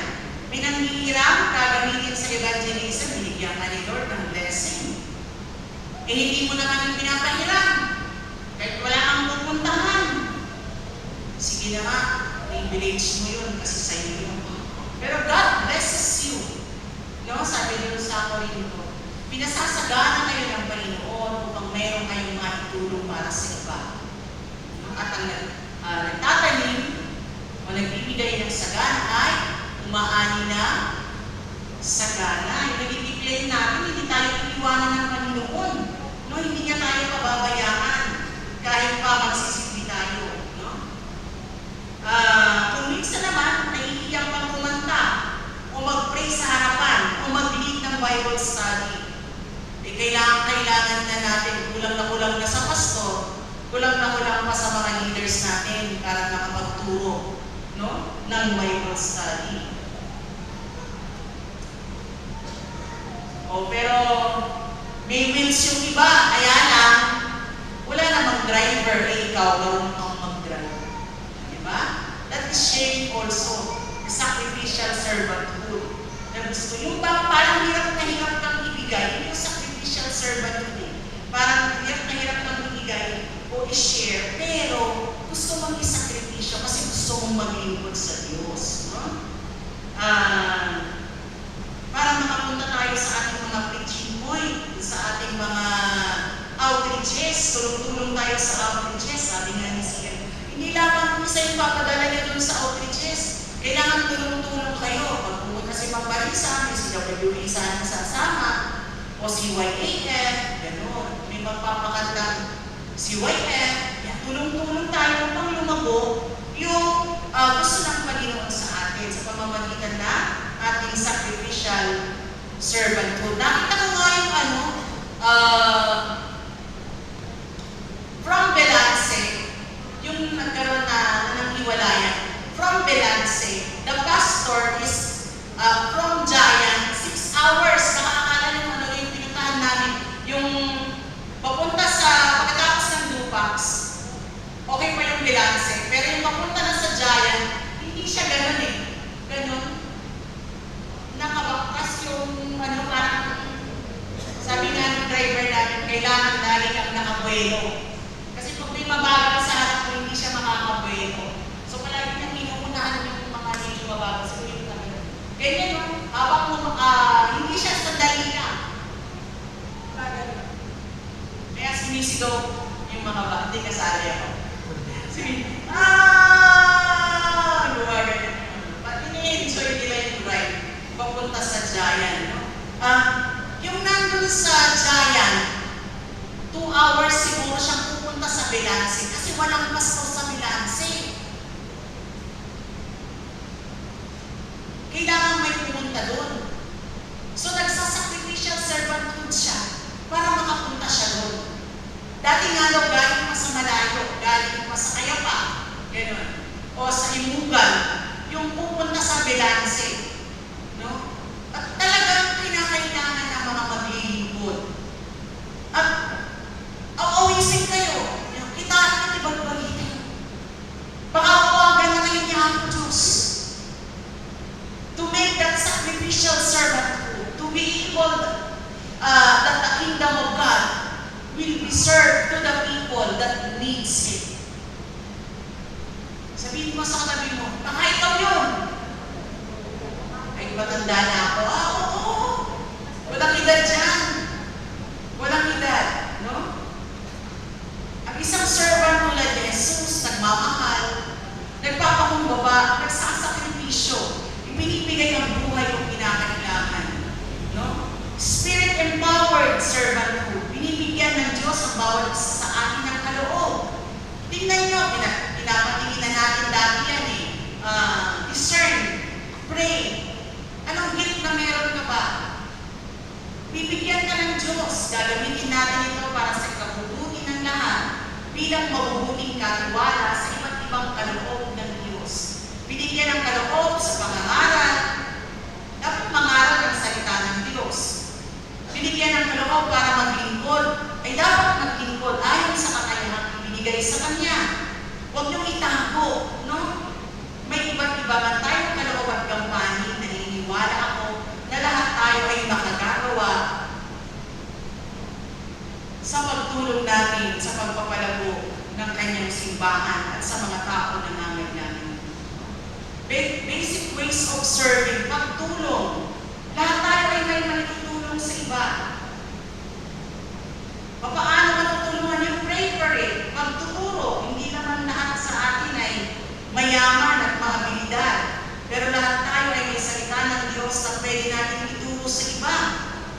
pinanghihiram, gagamitin sa evangelism, binigyan ka ni Lord ng blessing. Hindi mo naman yung pinapahiram. Kahit wala kang pupuntahan. Sige na nga, privilege mo yun kasi sa iyo yun. Pero God blesses you. No? Sabi doon sa Corinto, pinasasagana kayo ng Panginoon upang meron kayong matutulong para sa iba. At ang nagtatanim o nagbibigay ng sagana ay umaani na sagana. Yung nag-i-declare natin, hindi tayo iiwanan ng Panginoon. No? Hindi niya tayo pababayaan kahit pa magsisilbi tayo. No? Kung minsan naman, naiiyak pang kumanta o mag-pray sa harapan o mag-lead ng Bible study. Kailangan na natin, kulang na sa pastor, kulang pa sa mga leaders natin para makapagturo, no, ng Bible study. Pero may wheels yung iba, kaya lang, wala namang driver, ikaw, marunong kang mag-drive. sharing also the sacrificial servanthood. Na gusto yung parang hirap na hirap kang ibigay, yun yung sacrificial servanthood eh. Parang hirap na hirap kang ibigay o i-share, pero gusto mong isakripisyo kasi gusto mong maglingkod sa Diyos. No? Para makapunta tayo sa ating mga preaching point, sa ating mga outreaches, tulong-tulong tayo sa outreaches, sabi nga ni Sian. Hindi lamang isa yung papadala niya doon sa outreaches. Kailangan tulong-tulong kayo. Pag pumunta si Mang Barisa, may CWA sana sasama, o CYAF, gano'n. May magpapakandang CYF, yan, tulong-tulong tayo upang lumago yung gusto ng Panginoon sa atin sa pamamagitan na ating sacrificial servanthood. Nakita ko nga yung from Belance, yung nagkaroon na ng hiwalayan. From Belance, the pastor is from Giant, 6 hours. Nakakala yung yung pinuntahan namin, yung papunta sa, pagkatapos ng Dupax, okay pa yung Belance. Pero yung papunta na sa Giant, hindi siya ganun eh. Ganun. Nakabaktas yung parang, sabi nga ng driver namin, kailangan lagi kang nakabuelo. Kasi pag may mabagal sa harap mo, hindi siya makakabuelo. So palagi nang inuunahan yung mga hindi mabagal sa ulit na ganun. Ganyan no? Habang hindi siya sandali lang. Kaya sinisigaw yung mga bata. Hindi kasali ako. Gumaganyan. But ini-enjoy nila yung ride. Papunta sa Giant. No? Yung nandun sa Giant, 2 hours siguro siyang pupunta sa Belance kasi walang pastor sa Belance. Kailangan may pumunta doon. So nagsasacrificial servanthood siya para makapunta siya doon. Dati nga daw galing pa sa Malayo, galing pa sa Kayapa, gano'n. O sa Imugal, yung pupunta sa Belance. No? At talagang pinakailangan ng mga maglilingkod. At awisin kayo, kitaan natin ibang-balita. Baka kawagan na kayo niya ang Diyos. To make that sacrificial servanthood, to be able that the kingdom of God will be served to the people that needs it. Sabihin mo sa katabi mo, baka ikaw yun. Ay, matanda na ako. Oo. Walang edad dyan. Walang edad. No? Ang isang servant tulad ni Jesus, nagmamahal, nagpapakumbaba, nagsasakripisyo, ibinibigay ang buhay kung kinakailangan. No? Spirit-empowered servanthood, binibigyan ng Diyos ang bawat isa sa atin ng kaloob. Tingnan nyo, pinapatingin na natin dati yan eh. Discern, pray. Anong gift na meron ka ba? Bibigyan ka ng Diyos. Gagamitin natin ito para sa ikabubuti ng lahat bilang mabubuting katiwala sa iba't ibang kaloob ng Diyos. Binigyan ng kaloob sa pangangaral. Dapat mangaral ng salita ng Diyos. Binigyan ng kaloob para maglingkod. Ay dapat maglingkod ayon sa kakayahang ibinigay sa Kanya. Huwag niyong itago, no? May iba't iba man tayong kaloob at gampanin. Naniniwala ako na lahat tayo ay makagagawa sa pagtulong natin sa pagpapalago ng Kanyang simbahan at sa mga tao na nangangailangan. Basic ways of serving, pagtulong. Lahat tayo ay may manitutulong sa iba. Paano matutulungan yung pray for it? Pagtuturo, hindi naman lahat sa atin ay mayaman at mahabilidad. Pero lahat tayo ay may salita ng Diyos na pwede natin ituro sa iba.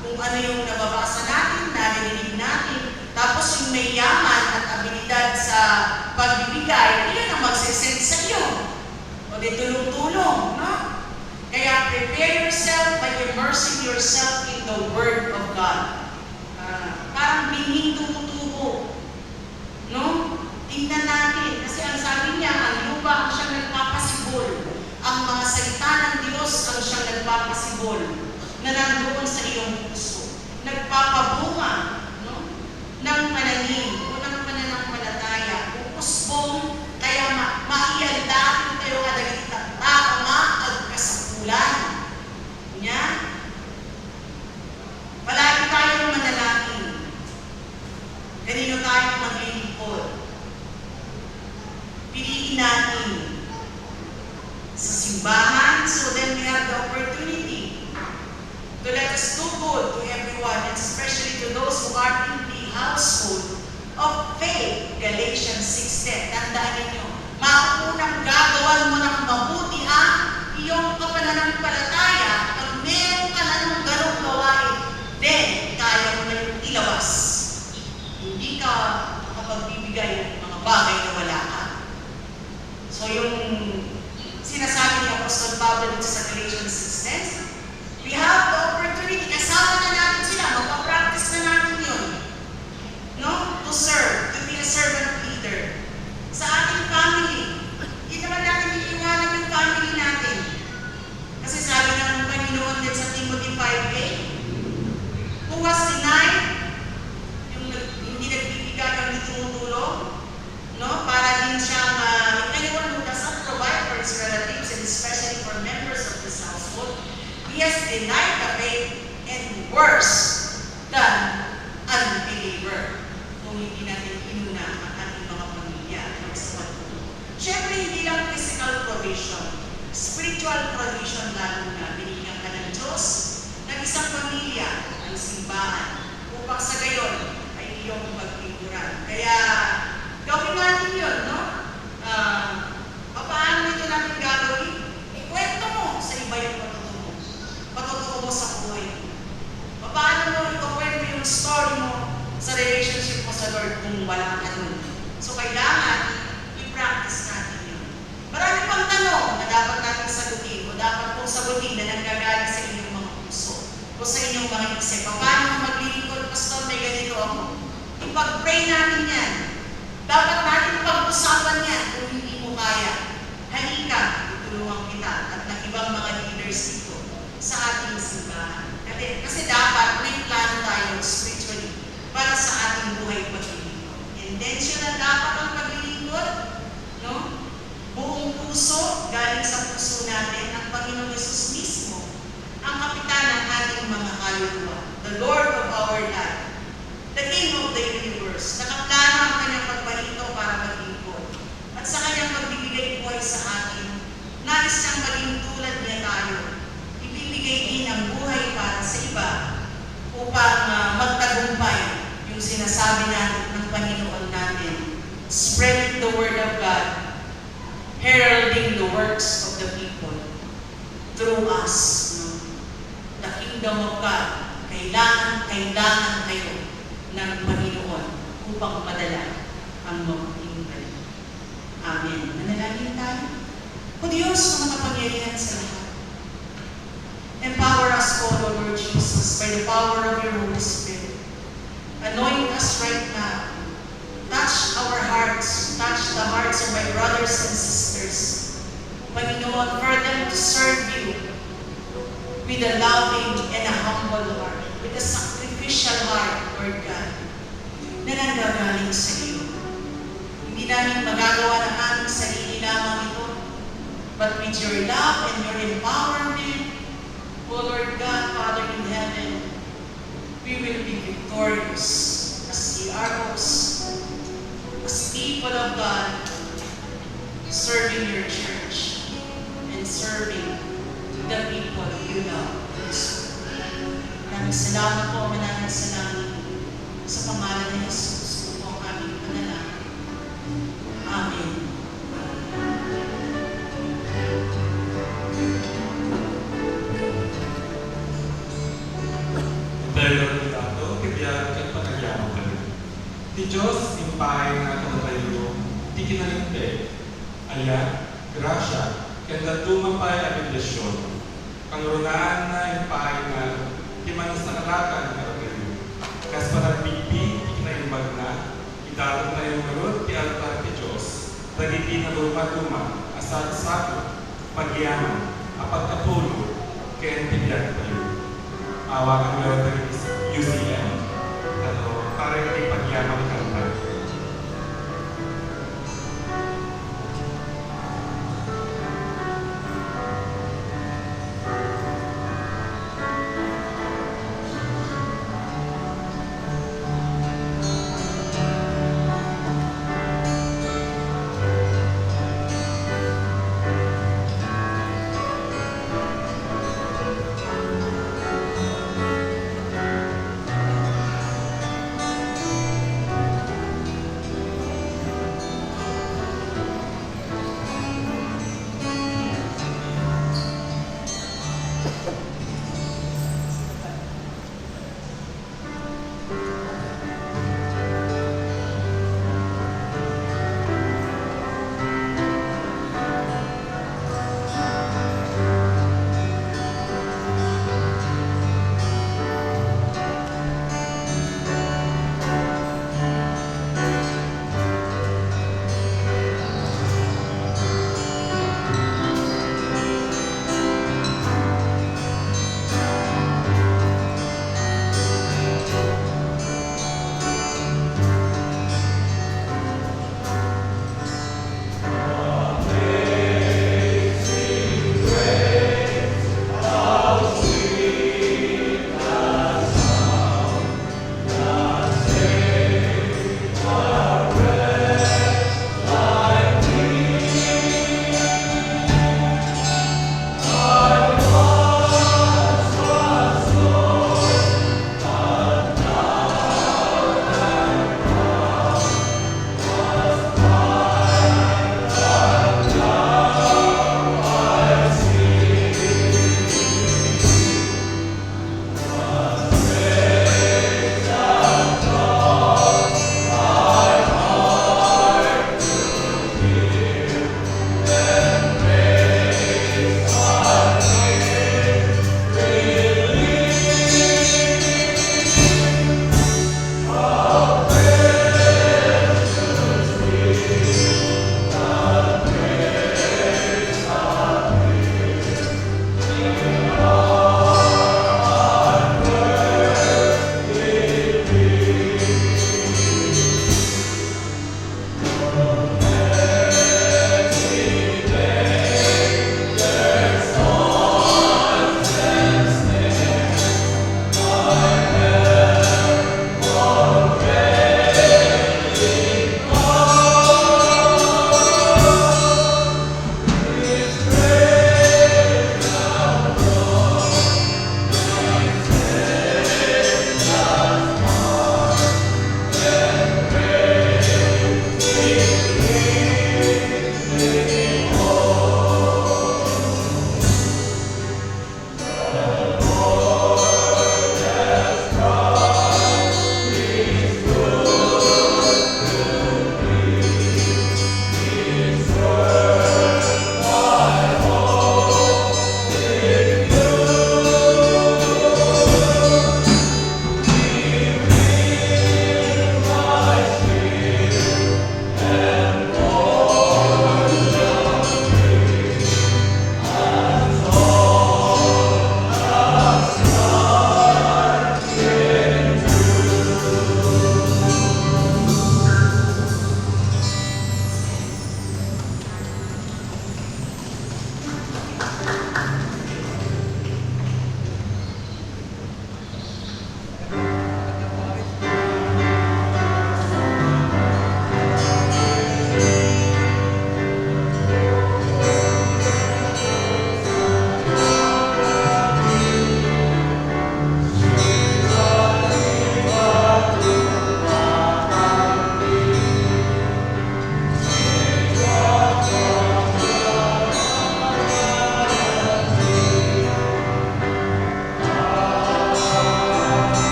Kung ano yung nababasa natin, narinig natin. Tapos yung may yaman at abilidad sa pagbibigay, iyan ang magsisend sa iyo. O di tulong-tulong, no? Kaya prepare yourself by immersing yourself in the Word of God. Parang binging tumutubo. No? Tingnan natin. Kasi ang sabi niya, ang lupa ang siyang nagpapasibol. Ang mga salita ng Diyos ang siyang nagpapasibol na nandoon sa iyong puso. Nagpapabunga, no? Ng pananim o ng pananampalataya. Upusbong, kaya maiyandatin kayo kadagita natin sa simbahan. So then we have the opportunity to let us do good to everyone, and especially to those who are in the household of faith. Galatians 6:10. Tandaan ninyo, maunang gagawan mo ng mabuti ang iyong kapananampalataya. Pag meron ka na ng ganong gawain, then kaya mo na yung ilabas. Hindi ka makapagbibigay ng mga bagay na wala ka. So yung sinasabi ni Apostol Pablo dito sa Galatians 6:10, we have the opportunity, kasama na natin sila, magpa-practice na natin yun. No? To serve, to be a servant leader. Sa ating family, hindi naman natin iiwanan yung family natin. Kasi sabi ng Panginoon din sa Timothy 5:8, who was denied, yung hindi nagbibigay ng tumutulong, no? Para din siyang, if anyone who does not provide for his relatives, and especially for members of his household, he has denied the faith and worse than unbeliever. Kung hindi natin inuna ang ating mga pamilya sa pagtulong. Siyempre, hindi lang physical provision, spiritual provision lalo na. Binigyan ka ng Diyos ng isang pamilya, ang simbahan, upang sa gayon ay iyong pagpiguran. Kaya, gawin natin yun, no? Paano ito natin gagawin? Ikwento mo sa iba yung patutuo mo sa buhay mo. Paano mo ikukwento yung story mo sa relationship mo sa Lord kung wala ka nun? So, kailangan i-practice natin yun. Marami pang tanong na dapat natin sagutin o dapat pong sagutin na nanggagaling sa inyong mga puso o sa inyong mga isip. Paano mo maglilingkod, Pastor, may ganito ako? Ipag-pray natin yan. Dapat natin pag-usapan yan kung hindi mo kaya. Halika, tutulungan kita at ng ibang mga leaders dito sa ating simbahan. Kasi dapat may plano tayo spiritually para sa ating buhay paglilingkod. Intentional dapat ang paglilingkod, no? Buong puso, galing sa puso natin, ang Panginoong Yesus mismo, ang kapitan ng ating mga kaluluwa, the Lord of our life, the King of the universe. Nakaplano ang kanyang pagbalito para maglingkod. At sa kanyang magbibigay buhay sa atin, nais siyang maging tulad niya tayo. Ibibigay din ang buhay para sa iba upang magtagumpay yung sinasabi natin ng Panginoon natin. Spreading the word of God, heralding the works of the people through us. No? The kingdom of God, kailangan kayo ng Panginoon upang madala ang mabuting balita. Amen. Manalangin tayo. O Diyos, na makapangyarihan sa lahat. Empower us, O Lord Jesus, by the power of your Holy Spirit. Anoint us right now. Touch our hearts. Touch the hearts of my brothers and sisters. Panginoon, for them to serve you with a loving and a humble heart, with a sacrificial heart, Lord God, na nanggagaling sa iyo. Hindi namin magagawa ng aming sarili lamang ito, but with your love and your empowerment, O Lord God, Father in heaven, we will be victorious as CROs, as people of God, serving your church and serving the people you love. Maraming salamat po, maraming salamat sa pangalan ni Jesus po ang aming panalangin. Amen. Dahil ang dato, kaya at panagyaman kami. Di Diyos, impay nga katatayo, di kinalinte, alya, grasya, kanda tumapay ang bendisyon. Kangrunaan na impay nga, di man sa kalakan nga kayo. Kas panagpipi, ikinaimbag na, itatag na yung marot, di altar ti Diyos, nagiging na luma-luma, asal-sagot, pagyaman, apagkapulo, kaya tibiyag kayo. Awakan mo yung UCM, para yung pagyaman kanta.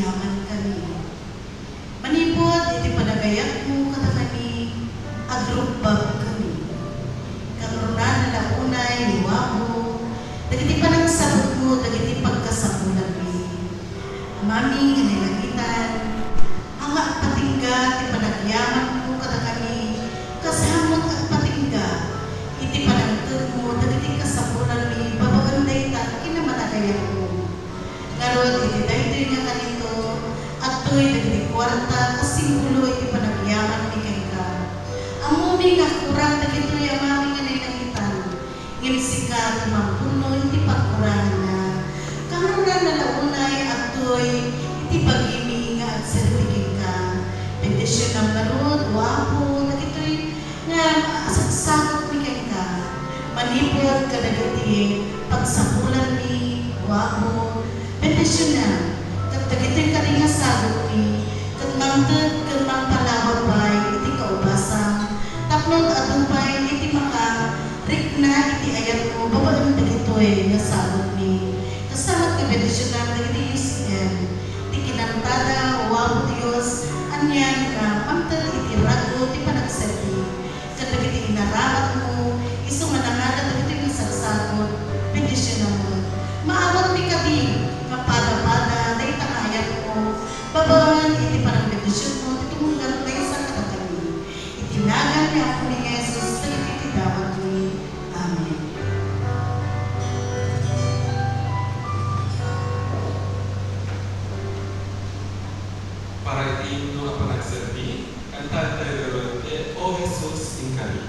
agyaman kami. Manipod, iti panagayat mo kada kami, agrupbag kami. Karunan na launay, liwa mo, dagiti panagsabot mo, dagiti pagkasabulan mi. Amami, ganilangitan, hanga at patingga, iti panagyaman mo kada kami, kasamot at patingga, iti panagtod mo, dagiti kasabulan mi, babaganday ta, kinamatagayan mo. Karot, iti daytoy nga kanito, at to'y dagiti kwarta, kasimulo iti panagyaman mi kay ka. Amumi nga kurang, dagito'y amami nga nilangitan, ngimsika, tumampuno, iti pagkurang na. Kamunan na launay, at to'y iti pag-imi nga at sertigin ka. Bendisyon ng garod, wapo, dagito'y nga saksakot mi kay ka. Manipod ka dagiti, pagsapulan mi, wapo, bendisyon na. Dagito'y karingasagot mi, kat mangtod, kat mangpalawad bay, iti kaubasang, tapnod atupay, iti maka, rikna, iti ayat mo, babaan dagito'y nasagot mi. Kasamat ka bendisyon na, dagiti UCM, iti kinantada, wapo Diyos, anyan ka, mangtod iti rago, iti panagsati, kat dagiti inaramat mo, iso manangala, dagito'y nasagsagot, bendisyon na mo. Maawat mi kami, mapada-pada, dahil takayat mo, babawan, iti parang bendisyon mo, itumulang tayo sa katatami. Itinagan niya ako ni Jesus, dahil itidawat ni. Amen. Para iti mga panagserbi, ang tatay O Jesus in kami.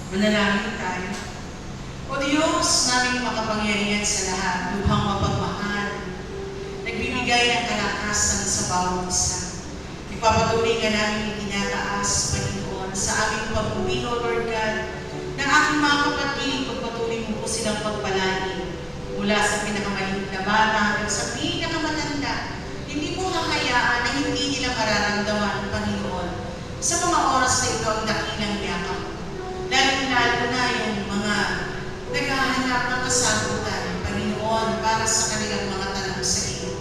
Manalangin tayo. O Diyos, naming makapangyarihan sa lahat, lubhang mapagmahal, nagbibigay ng kalakasan sa bawat isa. Ipapatuloy ka namin itinataas, Panginoon, sa aming pag-uwi, O Lord God, ng aking mga kapatid, pagpatuloy mo po silang pagpalain mula sa pinakamaliit na bata hanggang sa pinakamatanda, Hindi mo hahayaan na hindi nila mararamdaman, Panginoon, sa mga oras na ito ang dakilang yakap. Lalo na yung mga naghahanap ng kasagutan, Panginoon, para sa kanilang mga tanong sa iyo.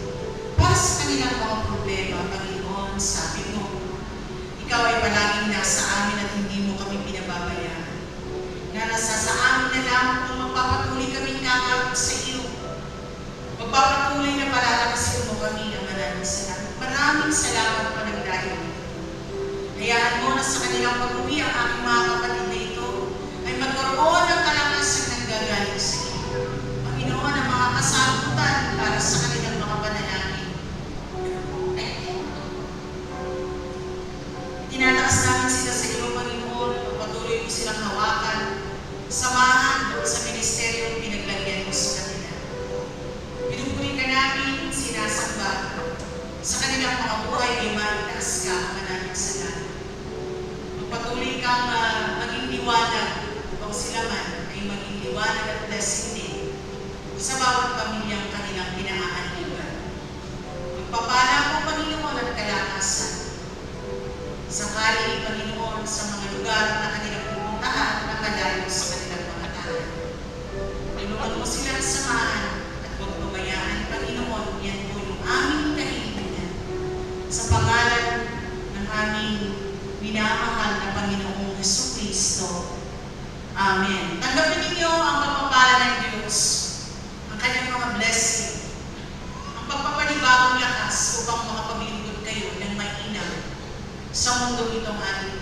Para sa kanilang mga problema, Panginoon, sabi mo, ikaw ay palaging nasa amin at hindi mo kami pinababayaan. Na nasa sa amin na lamang kung magpapatuloy kaming kakap sa iyo. Magpapatuloy na palalakasin mo kami, Ama namin salamat. Maraming salamat pa ng dahil. Hayaan mo na sa kanilang pag-uwi ang aking mga kapatid na ito ay magkaroon ng kalakasan ng gagaling sa iyo. Panginoon, ang mga kasagutan para sa kanilang mga panalangin. Tinataas namin sila sa iyo, Panginoon, patuloy mo silang hawakan, samahan doon sa ministeryo pinaglagyan mo sa kanila. Pinupuli ka namin, sinasamba, sa kanilang mga buhay ay maitaas ka, Ama namin sa langit. Magpatuloy kang maging liwanag, kung sila man ay maging liwanag at blessing din sa bawat pamilyang kanilang pinaaaniban. Magpapala mo, Panginoon, at kalakasan. Sakali, Panginoon, sa mga lugar na kanilang pupuntahan na malayo sa kanilang mga tahanan. Tulungan mo silang samahan at huwag pabayaan, Panginoon, yan po yung aming kahilingan. Sa pangalan ng aming minamahal na Panginoong Jesucristo. Amen. Tanggapin ninyo ang pagpapala ng Diyos, ang kanyang mga blessing, ang pagpapanibagong lakas upang makapaglingkod kayo ng mainam sa mundo itong ating